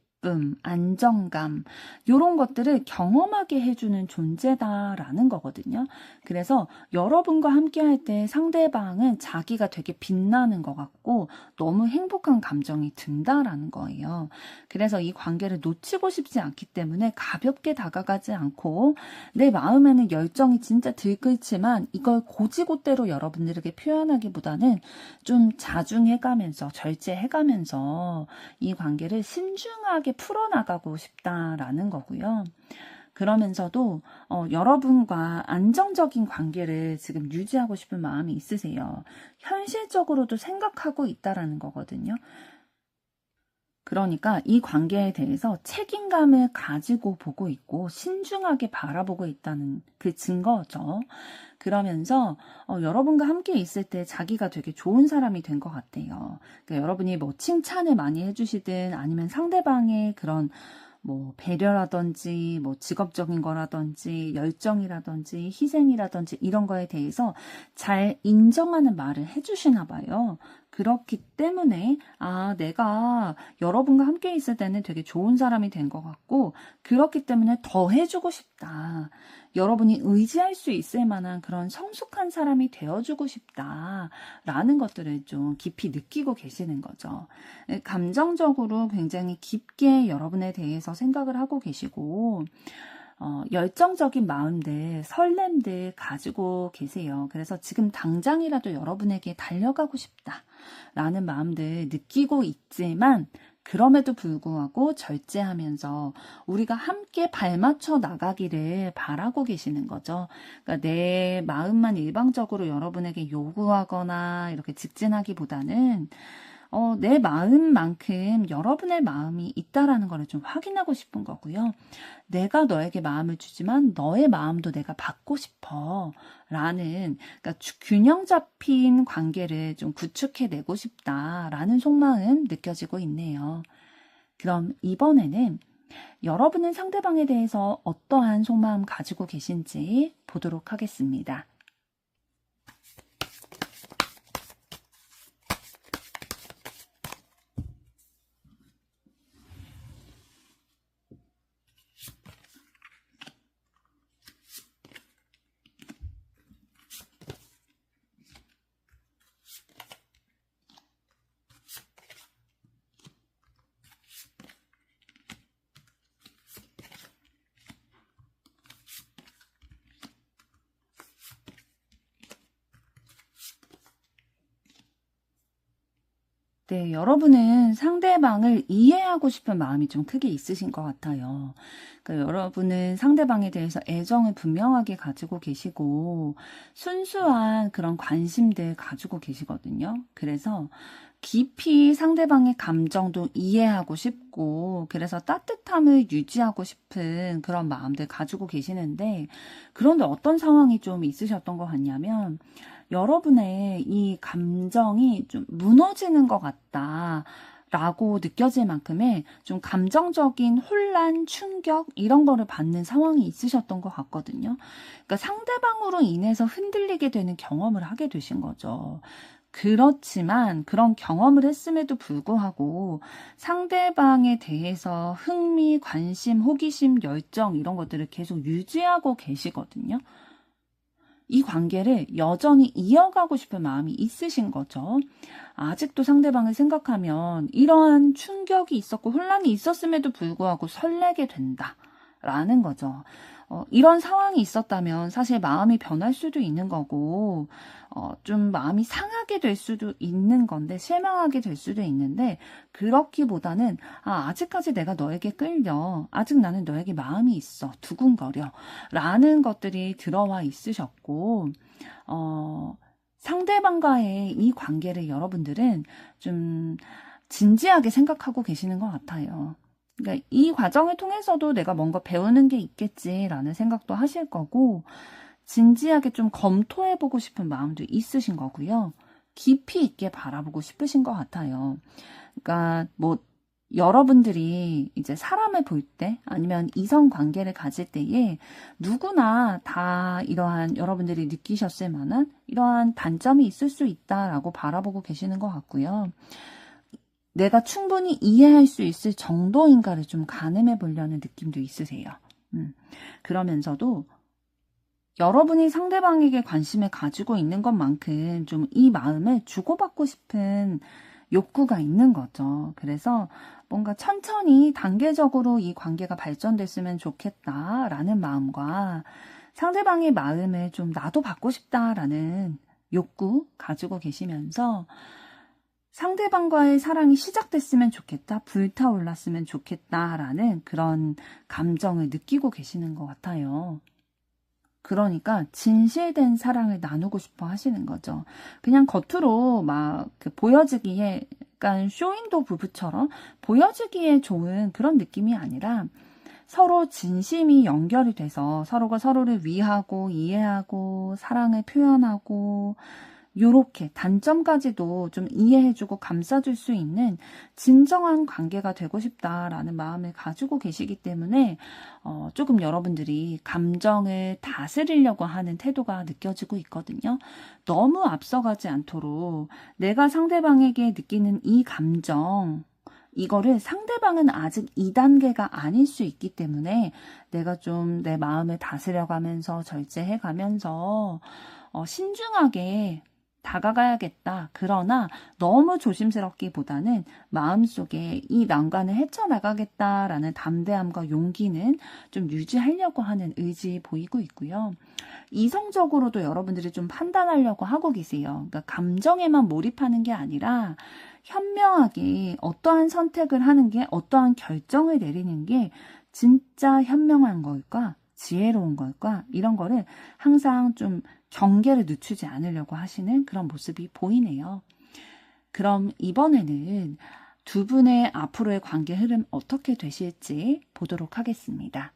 안정감 이런 것들을 경험하게 해주는 존재다라는 거거든요. 그래서 여러분과 함께 할 때 상대방은 자기가 되게 빛나는 것 같고 너무 행복한 감정이 든다라는 거예요. 그래서 이 관계를 놓치고 싶지 않기 때문에 가볍게 다가가지 않고 내 마음에는 열정이 진짜 들끓지만 이걸 고지고대로 여러분들에게 표현하기보다는 좀 자중해가면서 절제해가면서 이 관계를 신중하게 풀어나가고 싶다라는 거고요. 그러면서도 여러분과 안정적인 관계를 지금 유지하고 싶은 마음이 있으세요. 현실적으로도 생각하고 있다라는 거거든요. 그러니까 이 관계에 대해서 책임감을 가지고 보고 있고 신중하게 바라보고 있다는 그 증거죠. 그러면서 여러분과 함께 있을 때 자기가 되게 좋은 사람이 된 것 같아요. 그러니까 여러분이 뭐 칭찬을 많이 해주시든 아니면 상대방의 그런 뭐 배려라든지 뭐 직업적인 거라든지 열정이라든지 희생이라든지 이런 거에 대해서 잘 인정하는 말을 해주시나 봐요. 그렇기 때문에 내가 여러분과 함께 있을 때는 되게 좋은 사람이 된 것 같고 그렇기 때문에 더 해주고 싶다. 여러분이 의지할 수 있을 만한 그런 성숙한 사람이 되어주고 싶다라는 것들을 좀 깊이 느끼고 계시는 거죠. 감정적으로 굉장히 깊게 여러분에 대해서 생각을 하고 계시고 열정적인 마음들, 설렘들 가지고 계세요. 그래서 지금 당장이라도 여러분에게 달려가고 싶다라는 마음들 느끼고 있지만 그럼에도 불구하고 절제하면서 우리가 함께 발맞춰 나가기를 바라고 계시는 거죠. 그러니까 내 마음만 일방적으로 여러분에게 요구하거나 이렇게 직진하기보다는 내 마음만큼 여러분의 마음이 있다라는 걸 좀 확인하고 싶은 거고요. 내가 너에게 마음을 주지만 너의 마음도 내가 받고 싶어 라는, 그러니까 균형 잡힌 관계를 좀 구축해내고 싶다라는 속마음 느껴지고 있네요. 그럼 이번에는 여러분은 상대방에 대해서 어떠한 속마음 가지고 계신지 보도록 하겠습니다. 네, 여러분은 상대방을 이해하고 싶은 마음이 좀 크게 있으신 것 같아요. 그러니까 여러분은 상대방에 대해서 애정을 분명하게 가지고 계시고 순수한 그런 관심들 가지고 계시거든요. 그래서 깊이 상대방의 감정도 이해하고 싶고 그래서 따뜻함을 유지하고 싶은 그런 마음들 가지고 계시는데, 그런데 어떤 상황이 좀 있으셨던 것 같냐면 여러분의 이 감정이 좀 무너지는 것 같다 라고 느껴질 만큼의 좀 감정적인 혼란, 충격 이런 거를 받는 상황이 있으셨던 것 같거든요. 그러니까 상대방으로 인해서 흔들리게 되는 경험을 하게 되신 거죠. 그렇지만 그런 경험을 했음에도 불구하고 상대방에 대해서 흥미, 관심, 호기심, 열정 이런 것들을 계속 유지하고 계시거든요. 이 관계를 여전히 이어가고 싶은 마음이 있으신 거죠. 아직도 상대방을 생각하면 이러한 충격이 있었고 혼란이 있었음에도 불구하고 설레게 된다라는 거죠. 이런 상황이 있었다면 사실 마음이 변할 수도 있는 거고 좀 마음이 상하게 될 수도 있는 건데, 실망하게 될 수도 있는데, 그렇기보다는 아직까지 내가 너에게 끌려, 아직 나는 너에게 마음이 있어, 두근거려 라는 것들이 들어와 있으셨고 상대방과의 이 관계를 여러분들은 좀 진지하게 생각하고 계시는 것 같아요. 그러니까 이 과정을 통해서도 내가 뭔가 배우는 게 있겠지라는 생각도 하실 거고, 진지하게 좀 검토해보고 싶은 마음도 있으신 거고요. 깊이 있게 바라보고 싶으신 것 같아요. 그러니까 뭐 여러분들이 이제 사람을 볼 때 아니면 이성 관계를 가질 때에 누구나 다 이러한 여러분들이 느끼셨을 만한 이러한 단점이 있을 수 있다라고 바라보고 계시는 것 같고요. 내가 충분히 이해할 수 있을 정도인가를 좀 가늠해 보려는 느낌도 있으세요. 그러면서도 여러분이 상대방에게 관심을 가지고 있는 것만큼 좀 이 마음을 주고받고 싶은 욕구가 있는 거죠. 그래서 뭔가 천천히 단계적으로 이 관계가 발전됐으면 좋겠다라는 마음과 상대방의 마음을 좀 나도 받고 싶다라는 욕구 가지고 계시면서 상대방과의 사랑이 시작됐으면 좋겠다, 불타올랐으면 좋겠다라는 그런 감정을 느끼고 계시는 것 같아요. 그러니까 진실된 사랑을 나누고 싶어 하시는 거죠. 그냥 겉으로 막 보여지기에 약간 쇼윈도 부부처럼 보여지기에 좋은 그런 느낌이 아니라 서로 진심이 연결이 돼서 서로가 서로를 위하고 이해하고 사랑을 표현하고 요렇게 단점까지도 좀 이해해주고 감싸줄 수 있는 진정한 관계가 되고 싶다라는 마음을 가지고 계시기 때문에 조금 여러분들이 감정을 다스리려고 하는 태도가 느껴지고 있거든요. 너무 앞서가지 않도록 내가 상대방에게 느끼는 이 감정, 이거를 상대방은 아직 2단계가 아닐 수 있기 때문에 내가 좀 내 마음을 다스려가면서 절제해가면서 신중하게 다가가야겠다. 그러나 너무 조심스럽기보다는 마음속에 이 난관을 헤쳐나가겠다라는 담대함과 용기는 좀 유지하려고 하는 의지 보이고 있고요. 이성적으로도 여러분들이 좀 판단하려고 하고 계세요. 그러니까 감정에만 몰입하는 게 아니라 현명하게 어떠한 선택을 하는 게, 어떠한 결정을 내리는 게 진짜 현명한 걸까? 지혜로운 걸까? 이런 거를 항상 좀 경계를 늦추지 않으려고 하시는 그런 모습이 보이네요. 그럼 이번에는 두 분의 앞으로의 관계 흐름 어떻게 되실지 보도록 하겠습니다.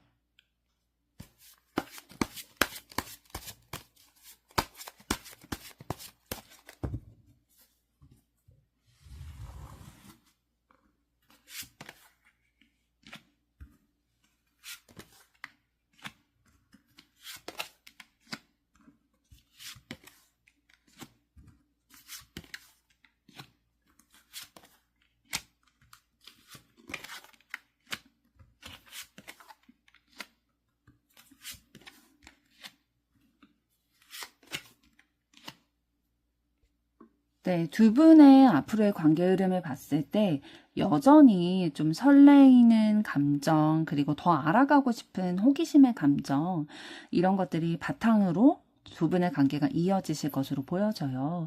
네, 두 분의 앞으로의 관계 흐름을 봤을 때 여전히 좀 설레이는 감정, 그리고 더 알아가고 싶은 호기심의 감정, 이런 것들이 바탕으로 두 분의 관계가 이어지실 것으로 보여져요.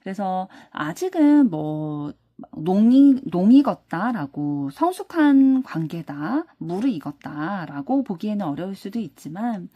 그래서 아직은 뭐 농이 익었다라고, 성숙한 관계다, 물이 익었다라고 보기에는 어려울 수도 있지만,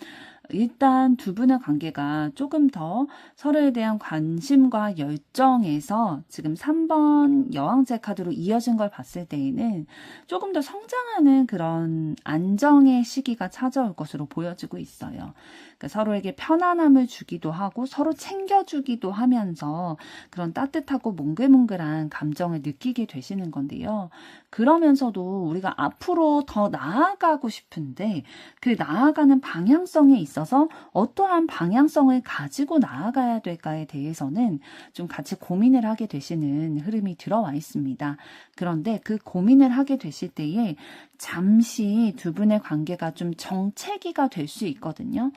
일단 두 분의 관계가 조금 더 서로에 대한 관심과 열정에서 지금 3번 여왕제 카드로 이어진 걸 봤을 때에는 조금 더 성장하는 그런 안정의 시기가 찾아올 것으로 보여지고 있어요. 그러니까 서로에게 편안함을 주기도 하고 서로 챙겨주기도 하면서 그런 따뜻하고 몽글몽글한 감정을 느끼게 되시는 건데요. 그러면서도 우리가 앞으로 더 나아가고 싶은데 그 나아가는 방향성에 있어서 어떠한 방향성을 가지고 나아가야 될까에 대해서는 좀 같이 고민을 하게 되시는 흐름이 들어와 있습니다. 그런데 그 고민을 하게 되실 때에 잠시 두 분의 관계가 좀 정체기가 될 수 있거든요.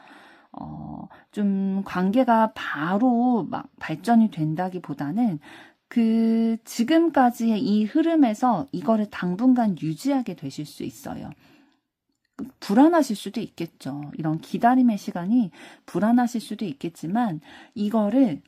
좀 관계가 바로 막 발전이 된다기보다는 그 지금까지의 이 흐름에서 이거를 당분간 유지하게 되실 수 있어요. 불안하실 수도 있겠죠. 이런 기다림의 시간이 불안하실 수도 있겠지만 이거를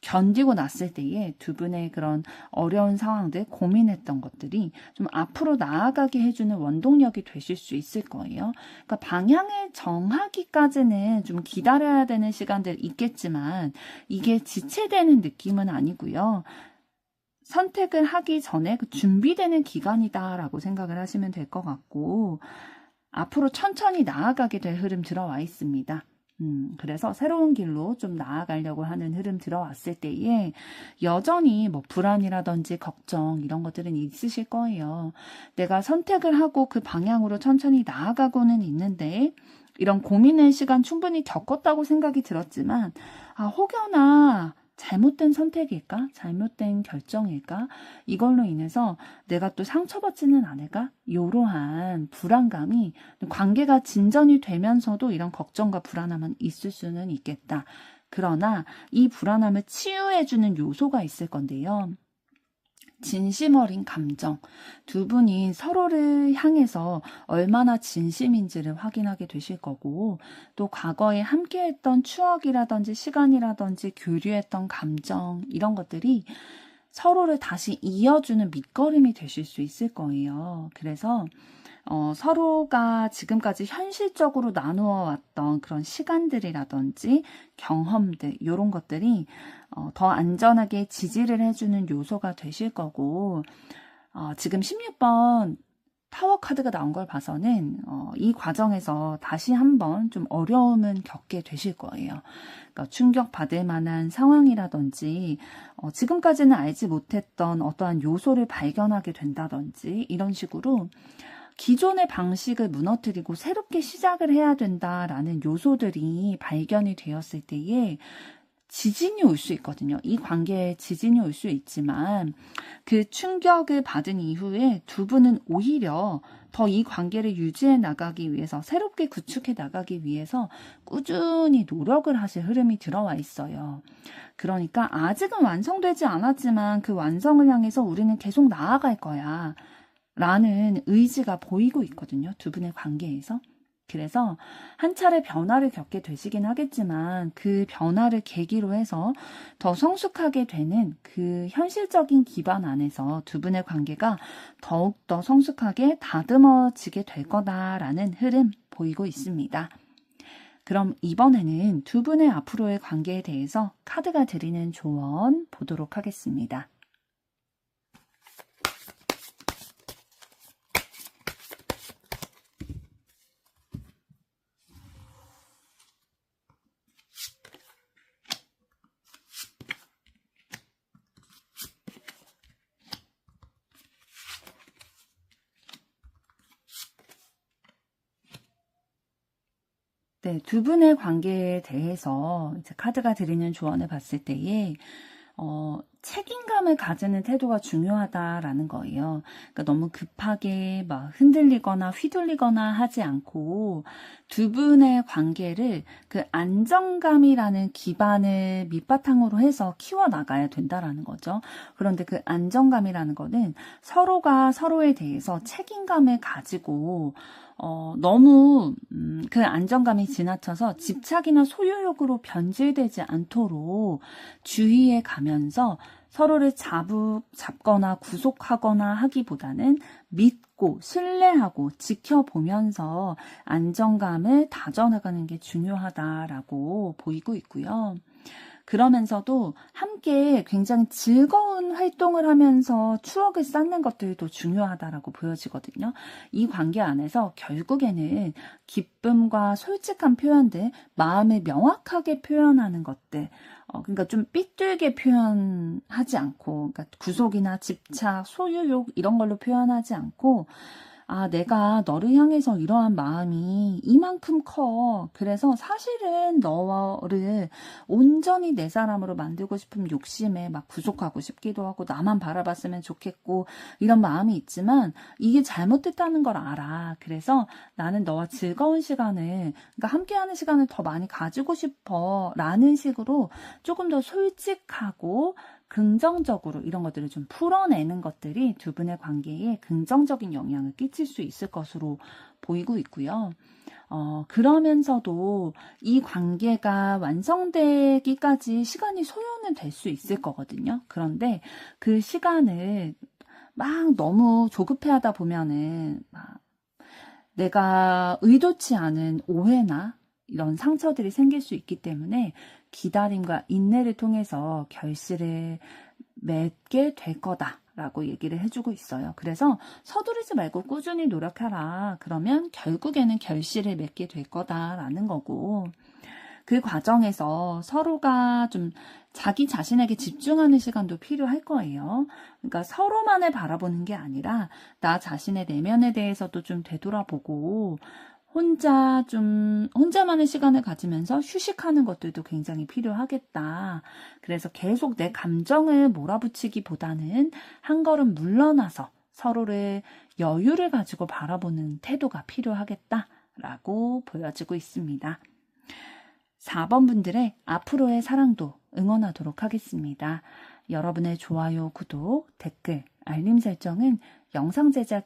견디고 났을 때에 두 분의 그런 어려운 상황들, 고민했던 것들이 좀 앞으로 나아가게 해주는 원동력이 되실 수 있을 거예요. 그러니까 방향을 정하기까지는 좀 기다려야 되는 시간들 있겠지만 이게 지체되는 느낌은 아니고요. 선택을 하기 전에 그 준비되는 기간이다라고 생각을 하시면 될 것 같고, 앞으로 천천히 나아가게 될 흐름 들어와 있습니다. 그래서 새로운 길로 좀 나아가려고 하는 흐름 들어왔을 때에 여전히 뭐 불안이라든지 걱정 이런 것들은 있으실 거예요. 내가 선택을 하고 그 방향으로 천천히 나아가고는 있는데 이런 고민의 시간 충분히 겪었다고 생각이 들었지만 혹여나 잘못된 선택일까? 잘못된 결정일까? 이걸로 인해서 내가 또 상처받지는 않을까? 이러한 불안감이 관계가 진전이 되면서도 이런 걱정과 불안함은 있을 수는 있겠다. 그러나 이 불안함을 치유해주는 요소가 있을 건데요. 진심 어린 감정, 두 분이 서로를 향해서 얼마나 진심인지를 확인하게 되실 거고, 또 과거에 함께했던 추억이라든지 시간이라든지 교류했던 감정, 이런 것들이 서로를 다시 이어주는 밑거름이 되실 수 있을 거예요. 그래서 서로가 지금까지 현실적으로 나누어 왔던 그런 시간들이라든지 경험들, 이런 것들이 더 안전하게 지지를 해주는 요소가 되실 거고, 지금 16번 타워 카드가 나온 걸 봐서는 이 과정에서 다시 한번 좀 어려움은 겪게 되실 거예요. 그러니까 충격받을 만한 상황이라든지 지금까지는 알지 못했던 어떠한 요소를 발견하게 된다든지 이런 식으로 기존의 방식을 무너뜨리고 새롭게 시작을 해야 된다라는 요소들이 발견이 되었을 때에 지진이 올 수 있거든요. 이 관계에 지진이 올 수 있지만 그 충격을 받은 이후에 두 분은 오히려 더 이 관계를 유지해 나가기 위해서, 새롭게 구축해 나가기 위해서 꾸준히 노력을 하실 흐름이 들어와 있어요. 그러니까 아직은 완성되지 않았지만 그 완성을 향해서 우리는 계속 나아갈 거야 라는 의지가 보이고 있거든요. 두 분의 관계에서. 그래서 한 차례 변화를 겪게 되시긴 하겠지만 그 변화를 계기로 해서 더 성숙하게 되는 그 현실적인 기반 안에서 두 분의 관계가 더욱더 성숙하게 다듬어지게 될 거다라는 흐름 보이고 있습니다. 그럼 이번에는 두 분의 앞으로의 관계에 대해서 카드가 드리는 조언 보도록 하겠습니다. 네, 두 분의 관계에 대해서 이제 카드가 드리는 조언을 봤을 때에 책임감을 가지는 태도가 중요하다라는 거예요. 그러니까 너무 급하게 막 흔들리거나 휘둘리거나 하지 않고 두 분의 관계를 그 안정감이라는 기반을 밑바탕으로 해서 키워나가야 된다라는 거죠. 그런데 그 안정감이라는 거는 서로가 서로에 대해서 책임감을 가지고 너무 그 안정감이 지나쳐서 집착이나 소유욕으로 변질되지 않도록 주의해 가면서 서로를 잡거나 구속하거나 하기보다는 믿고 신뢰하고 지켜보면서 안정감을 다져나가는 게 중요하다라고 보이고 있고요. 그러면서도 함께 굉장히 즐거운 활동을 하면서 추억을 쌓는 것들도 중요하다라고 보여지거든요. 이 관계 안에서 결국에는 기쁨과 솔직한 표현들, 마음을 명확하게 표현하는 것들, 그러니까 좀 삐뚤게 표현하지 않고, 그러니까 구속이나 집착, 소유욕 이런 걸로 표현하지 않고, 아, 내가 너를 향해서 이러한 마음이 이만큼 커. 그래서 사실은 너를 온전히 내 사람으로 만들고 싶은 욕심에 막 구속하고 싶기도 하고 나만 바라봤으면 좋겠고 이런 마음이 있지만 이게 잘못됐다는 걸 알아. 그래서 나는 너와 즐거운 시간을, 그러니까 함께하는 시간을 더 많이 가지고 싶어 라는 식으로 조금 더 솔직하고 긍정적으로 이런 것들을 좀 풀어내는 것들이 두 분의 관계에 긍정적인 영향을 끼칠 수 있을 것으로 보이고 있고요. 그러면서도 이 관계가 완성되기까지 시간이 소요는 될 수 있을 거거든요. 그런데 그 시간을 막 너무 조급해하다 보면은 막 내가 의도치 않은 오해나 이런 상처들이 생길 수 있기 때문에 기다림과 인내를 통해서 결실을 맺게 될 거다라고 얘기를 해주고 있어요. 그래서 서두르지 말고 꾸준히 노력하라. 그러면 결국에는 결실을 맺게 될 거다라는 거고, 그 과정에서 서로가 좀 자기 자신에게 집중하는 시간도 필요할 거예요. 그러니까 서로만을 바라보는 게 아니라 나 자신의 내면에 대해서도 좀 되돌아보고 혼자만의 시간을 가지면서 휴식하는 것들도 굉장히 필요하겠다. 그래서 계속 내 감정을 몰아붙이기보다는 한 걸음 물러나서 서로를 여유를 가지고 바라보는 태도가 필요하겠다라고 보여지고 있습니다. 4번 분들의 앞으로의 사랑도 응원하도록 하겠습니다. 여러분의 좋아요, 구독, 댓글, 알림 설정은 영상 제작